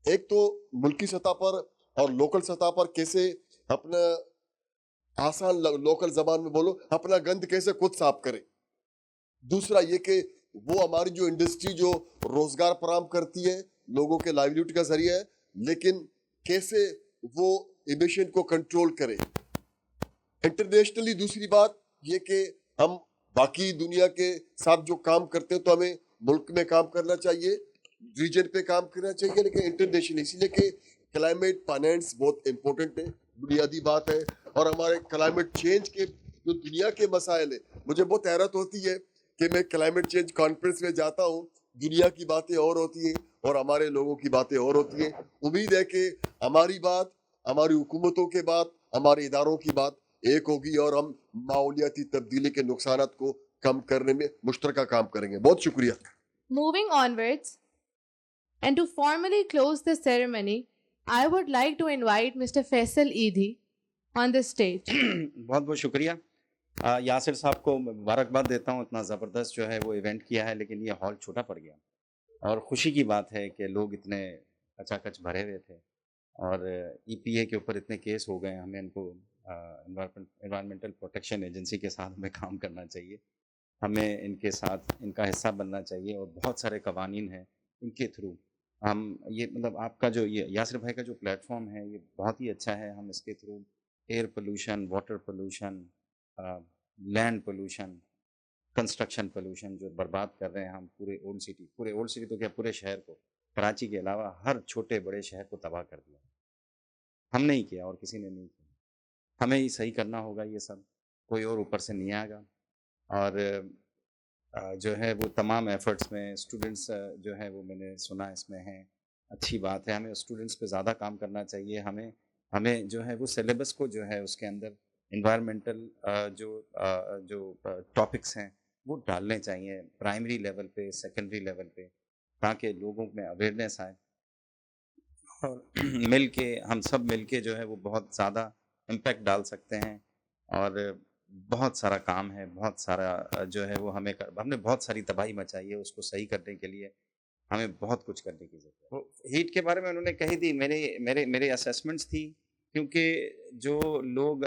[SPEAKER 10] एक तो मुल्की सतह पर और लोकल सतह पर कैसे अपना आसान लोकल जबान में बोलो, अपना गंद कैसे खुद साफ करे। दूसरा ये कि वो हमारी जो इंडस्ट्री जो रोजगार फराहम करती है, लोगों के लाइवलीहुड का जरिया है, लेकिन कैसे वो इमिशन को कंट्रोल करे। इंटरनेशनली दूसरी बात ये कि हम बाकी दुनिया के साथ जो काम करते हैं तो हमें मुल्क में काम करना चाहिए, रीजन पे काम करना चाहिए, लेकिन इंटरनेशनल, इसलिए कि क्लाइमेट फाइनेंस बहुत इंपॉर्टेंट है, बुनियादी बात है। और हमारे क्लाइमेट चेंज के जो दुनिया के मसाइल है, मुझे बहुत हैरत होती है कि मैं क्लाइमेट चेंज कॉन्फ्रेंस में जाता हूँ, दुनिया की बातें और होती हैं और हमारे लोगों की बातें और होती हैं। उम्मीद है कि हमारी बात, हमारी हुकूमतों के बात, हमारे इदारों की बात एक होगी और हम माहौलियाती तब्दीली के नुकसानात को कम करने में मुश्तरका काम करेंगे। बहुत शुक्रिया।
[SPEAKER 1] Moving onwards, and to formally close the ceremony, I would like to invite Mr. Faisal Eidi on the stage.
[SPEAKER 11] बहुत बहुत शुक्रिया। यासिर साहब को मुबारकबाद देता हूँ, इतना ज़बरदस्त जो है वो इवेंट किया है, लेकिन ये हॉल छोटा पड़ गया और ख़ुशी की बात है कि लोग इतने कचाकच भरे हुए थे और EPA के ऊपर इतने केस हो गए। हमें इनको एनवायरमेंटल प्रोटेक्शन एजेंसी के साथ हमें काम करना चाहिए, हमें इनके साथ इनका हिस्सा बनना चाहिए और बहुत सारे कवानीन हैं इनके थ्रू हम ये, मतलब आपका जो ये यासिर भाई का जो प्लेटफॉर्म है ये बहुत ही अच्छा है। हम इसके through air pollution, water pollution, land pollution, construction pollution जो बर्बाद कर रहे हैं हम पूरे ओल्ड सिटी तो क्या पूरे शहर को, कराची के अलावा हर छोटे बड़े शहर को तबाह कर दिया। हमने ही किया और किसी ने नहीं किया, हमें ही सही करना होगा ये सब, कोई और ऊपर से नहीं आएगा। और जो है वो तमाम एफर्ट्स में स्टूडेंट्स जो है वो मैंने सुना इसमें हैं, अच्छी बात है। हमें स्टूडेंट्स पे ज़्यादा काम करना चाहिए। हमें जो है वो सिलेबस को जो है उसके अंदर इन्वायरमेंटल जो टॉपिक्स हैं वो डालने चाहिए प्राइमरी लेवल पे, सेकेंडरी लेवल पे, ताकि लोगों में अवेयरनेस आए और हम सब मिल के जो है वो बहुत ज़्यादा इम्पैक्ट डाल सकते हैं। और बहुत सारा काम है, बहुत सारा जो है वो हमने बहुत सारी तबाही मचाई है, उसको सही करने के लिए हमें बहुत कुछ करने की ज़रूरत है। तो हीट के बारे में उन्होंने कही थी, मेरे असेसमेंट्स थी, क्योंकि जो लोग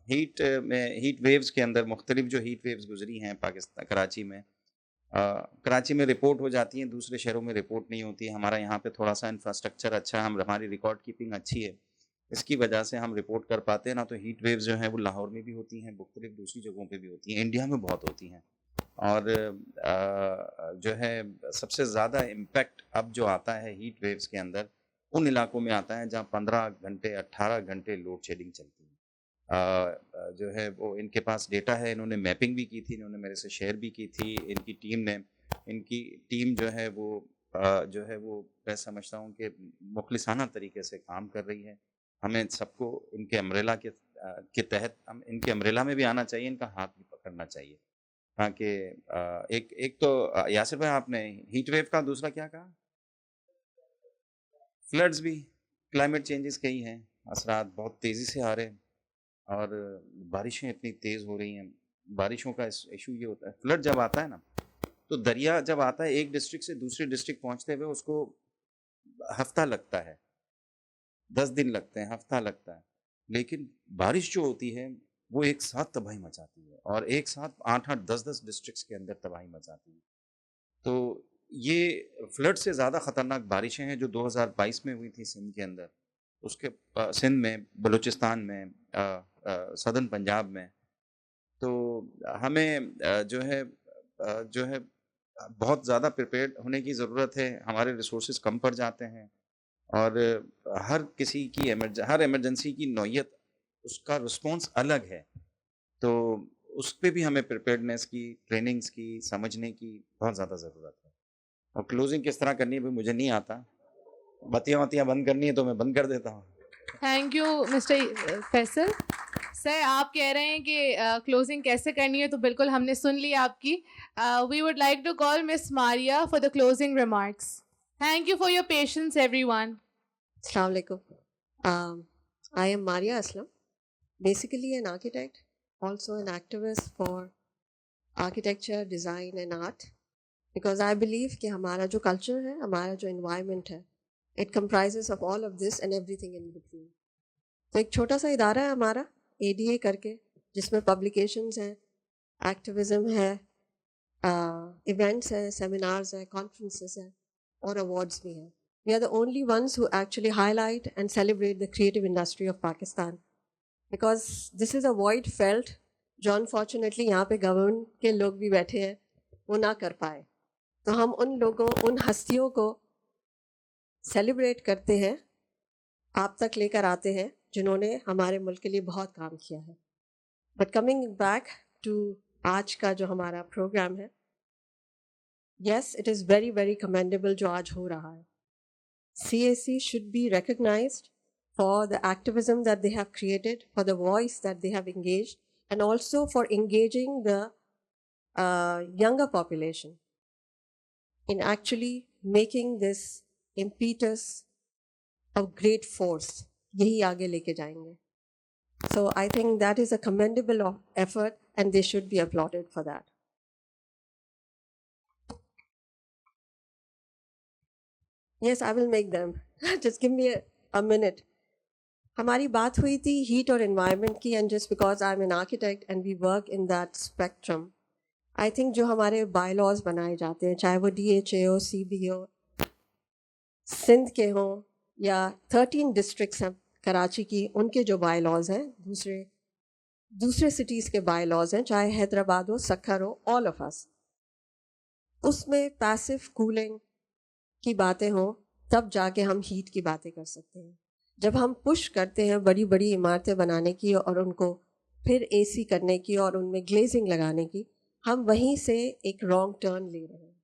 [SPEAKER 11] हीट वेव्स के अंदर मुख्तलिफ जो हीट वेव्स गुजरी हैं पाकिस्तान, कराची में रिपोर्ट हो जाती हैं, दूसरे शहरों में रिपोर्ट नहीं होती। हमारा यहाँ पे थोड़ा सा इंफ्रास्ट्रक्चर अच्छा है, हमारी रिकॉर्ड कीपिंग अच्छी है, इसकी वजह से हम रिपोर्ट कर पाते हैं। ना तो हीट वेव्स जो हैं वो लाहौर में भी होती हैं, मुख्तलिफ दूसरी जगहों पे भी होती हैं, इंडिया में बहुत होती हैं। और जो है सबसे ज़्यादा इम्पैक्ट अब जो आता है हीट वेव्स के अंदर उन इलाकों में आता है जहाँ 15 घंटे 18 घंटे लोड शेडिंग चलती है। जो है वो इनके पास डेटा है, इन्होंने मैपिंग भी की थी, इन्होंने मेरे से शेयर भी की थी। इनकी टीम जो है वो मैं समझता हूँ कि मुखलिसाना तरीके से काम कर रही है। हमें सबको इनके अम्ब्रेला के तहत हम इनके अम्ब्रेला में भी आना चाहिए, इनका हाथ भी पकड़ना चाहिए, ताकि एक तो यासिर भाई आपने हीट वेव का, दूसरा क्या कहा, फ्लड्स भी क्लाइमेट चेंजेस के ही हैं, असरात बहुत तेज़ी से आ रहे हैं और बारिशें इतनी तेज़ हो रही हैं। बारिशों का इशू ये होता है, फ्लड जब आता है ना, तो दरिया जब आता है एक डिस्ट्रिक्ट से दूसरे डिस्ट्रिक्ट पहुंचते हुए उसको हफ्ता लगता है, 10 दिन लगते हैं, हफ्ता लगता है। लेकिन बारिश जो होती है वो एक साथ तबाही मचाती है और एक साथ 8-8, 10-10 डिस्ट्रिक्ट्स के अंदर तबाही मचाती है। तो ये फ्लड से ज़्यादा ख़तरनाक बारिशें हैं जो 2022 में हुई थी सिंध के अंदर, उसके सिंध में, बलूचिस्तान में, सदर्न पंजाब में। तो हमें जो है बहुत ज़्यादा प्रिपेयर्ड होने की ज़रूरत है। हमारे रिसोर्सेज कम पड़ जाते हैं और हर किसी की हर इमरजेंसी की नौयत, उसका रिस्पॉन्स अलग है, तो उस पर भी हमें प्रिपेयर्डनेस की, ट्रेनिंग्स की, समझने की बहुत ज़्यादा ज़रूरत है। और क्लोजिंग किस तरह करनी है भी मुझे नहीं आता, बत्तियां वत्तियां बंद करनी है तो मैं बंद कर देता हूँ।
[SPEAKER 1] Thank you mister Faisal sir. आप कह रहे हैं कि क्लोजिंग कैसे करनी है, तो बिल्कुल हमने सुन ली आपकी। We would like to call miss Maria for the closing remarks. Thank you for your patience everyone.
[SPEAKER 12] Assalamu alaikum. I am Maria Aslam, basically an architect, also an activist for architecture, design and art, because I believe कि हमारा जो culture है, हमारा जो environment है, it comprises of all of this and everything in between. तो एक छोटा सा इदारा है हमारा ADA करके, जिसमें publications हैं, activism है, events हैं, seminars हैं, conferences हैं और awards भी हैं. We are the only ones who actually highlight and celebrate the creative industry of Pakistan, because this is a void felt जो unfortunately यहाँ पे गवर्नमेंट के लोग भी बैठे हैं वो ना कर पाए. तो हम उन लोगों, उन हस्तियों को सेलिब्रेट करते हैं, आप तक लेकर आते हैं जिन्होंने हमारे मुल्क के लिए बहुत काम किया है. बट कमिंग बैक टू आज का जो हमारा प्रोग्राम है, yes, it is very very commendable जो आज हो रहा है. CAC should be recognized for the activism that they have created, for the voice that they have engaged, and also for engaging the younger population in actually making this impetus of great force. यही आगे लेके जाएंगे. So I think that is a commendable effort and they should be applauded for that. Yes, I will make them. Just give me a minute. हमारी बात हुई थी heat और environment की, and just because I'm an architect and we work in that spectrum, I think जो हमारे bylaws बनाए जाते हैं, चाहे वो DHA हो, CB हो, सिंध के हों या 13 districts हैं कराची की, उनके जो bylaws हैं, दूसरे cities के bylaws हैं, चाहे हैदराबाद हो, सक्खर हो, all of us, उसमें passive cooling की बातें हों तब जाके हम हीट की बातें कर सकते हैं. जब हम पुश करते हैं बड़ी बड़ी इमारतें बनाने की और उनको फिर AC करने की और उनमें ग्लेजिंग लगाने की, हम वहीं से एक रॉन्ग टर्न ले रहे हैं.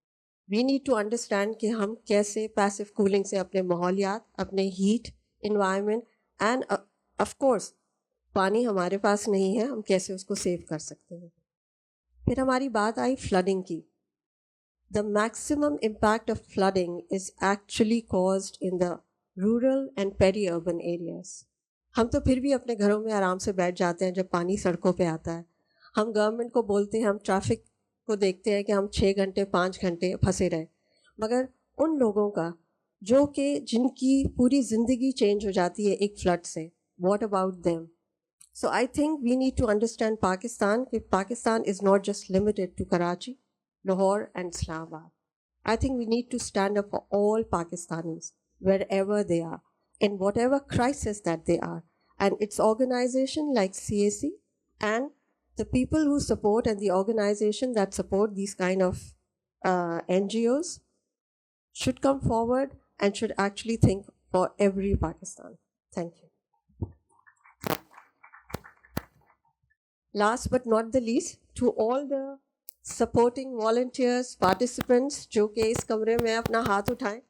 [SPEAKER 12] वी नीड टू अंडरस्टैंड कि हम कैसे पैसिव कूलिंग से अपने माहौलियात, अपने heat environment end of course पानी हमारे पास नहीं है, हम कैसे उसको सेव कर सकते हैं. फिर हमारी बात आई फ्लडिंग की. The maximum impact of flooding is actually caused in the rural and peri-urban areas. हम तो फिर भी अपने घरों में आराम से बैठ जाते हैं जब पानी सड़कों पे आता है. हम गवर्नमेंट को बोलते हैं, हम ट्रैफिक को देखते हैं कि हम 6 घंटे 5 घंटे फंसे रहे, मगर उन लोगों का जो कि जिनकी पूरी ज़िंदगी चेंज हो जाती है एक फ्लड से, what about them? So I think we need to understand Pakistan, कि Pakistan is not just limited to Karachi, Lahore and Islamabad. I think we need to stand up for all Pakistanis, wherever they are, in whatever crisis that they are. And its organization like CAC and the people who support and the organization that support these kind of NGOs should come forward and should actually think for every Pakistan. Thank you. Last but not the least, to all the supporting volunteers, participants जो कि इस कमरे में अपना हाथ उठाएं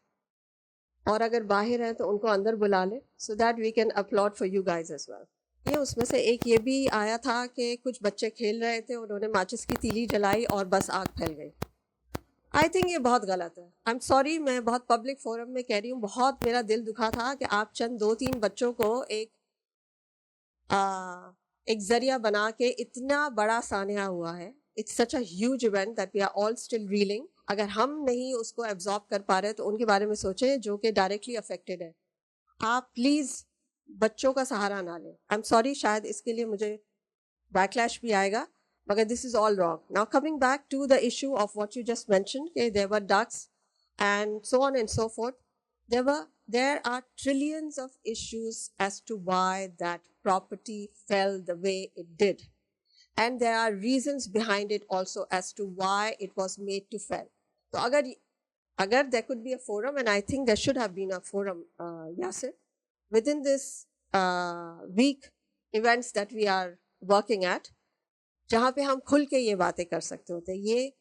[SPEAKER 12] और अगर बाहर हैं तो उनको अंदर बुला लें, so that we can applaud for you guys as well. ये उसमें से एक ये भी आया था कि कुछ बच्चे खेल रहे थे, उन्होंने माचिस की तीली जलाई और बस आग फैल गई. I think ये बहुत गलत है. I'm sorry, मैं बहुत पब्लिक फोरम में कह रही हूँ, बहुत मेरा दिल दुखा था कि आप चंद 2-3 बच्चों को एक जरिया बना के इतना बड़ा सानिया हुआ है. It's such a huge event that we are all still reeling. अगर हम नहीं उसको एब्जॉर्ब कर पा रहे तो उनके बारे में सोचें जो कि डायरेक्टली अफेक्टेड है. आप प्लीज़ बच्चों का सहारा ना लें. आई एम सॉरी, शायद इसके लिए मुझे बैकलैश भी आएगा, मगर this is all wrong. Now coming back to the issue of what you just mentioned, कि there were ducks and so on and so forth. There are trillions of issues as to why that property fell the way it did. And there are reasons behind it also as to why it was made to fail. So agar there could be a forum, and I think there should have been a forum, Yasir, within this week events that we are working at, जहाँ पे हम खुल के ये बातें कर सकते होते. ये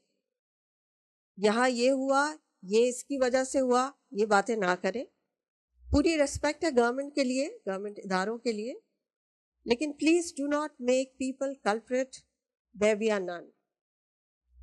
[SPEAKER 12] यहाँ ये हुआ, ये इसकी वजह से हुआ, ये बातें ना करें. पूरी रिस्पेक्ट है गवर्नमेंट के लिए, गवर्नमेंट इदारों के लिए, लेकिन please do not make people culprit where we are none.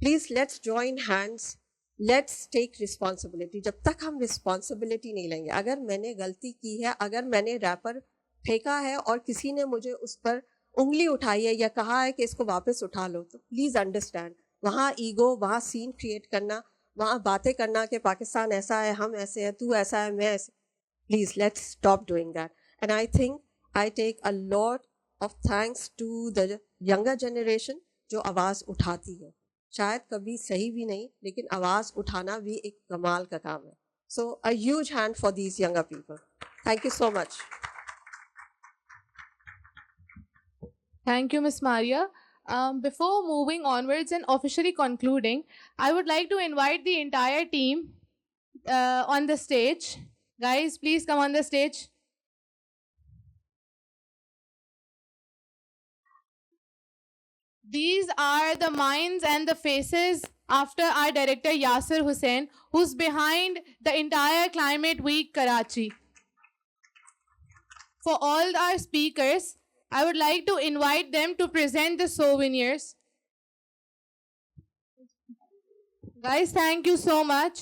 [SPEAKER 12] Please let's join hands, let's take responsibility. जब तक हम रिस्पॉन्सिबिलिटी नहीं लेंगे, अगर मैंने गलती की है, अगर मैंने रैपर फेंका है और किसी ने मुझे उस पर उंगली उठाई है या कहा है कि इसको वापस उठा लो, तो प्लीज़ अंडरस्टैंड, वहाँ ईगो, वहाँ सीन क्रिएट करना, वहाँ बातें करना कि पाकिस्तान ऐसा है, हम ऐसे हैं, तू ऐसा है, मैं ऐसे, please let's stop doing that. And I think I take a lot of thanks to the younger generation जो आवाज़ उठाती है. शायद कभी सही भी नहीं, लेकिन आवाज़ उठाना भी एक कमाल का काम है. So a huge hand for these younger people. Thank you so much.
[SPEAKER 1] Thank you, Ms. Maria. Before moving onwards and officially concluding, I would like to invite the entire team on the stage. Guys, please come on the stage. These are the minds and the faces after our director Yasir Hussain, who's behind the entire Climate Week Karachi. For all our speakers, I would like to invite them to present the souvenirs. Guys, thank you so much.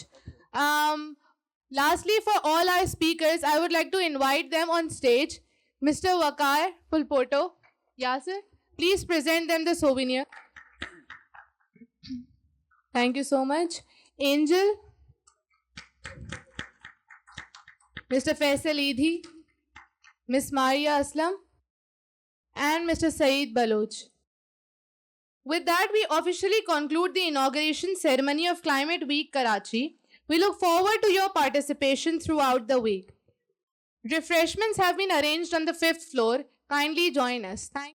[SPEAKER 1] Lastly, for all our speakers, I would like to invite them on stage. Mr. Waqar Pulpoto, Yasir, please present them the souvenir. Thank you so much. Angel, Mr. Faisal Eidhi, Miss Maria Aslam, and Mr. Saeed Baloch. With that, we officially conclude the inauguration ceremony of Climate Week Karachi. We look forward to your participation throughout the week. Refreshments have been arranged on the 5th floor. Kindly join us. Thank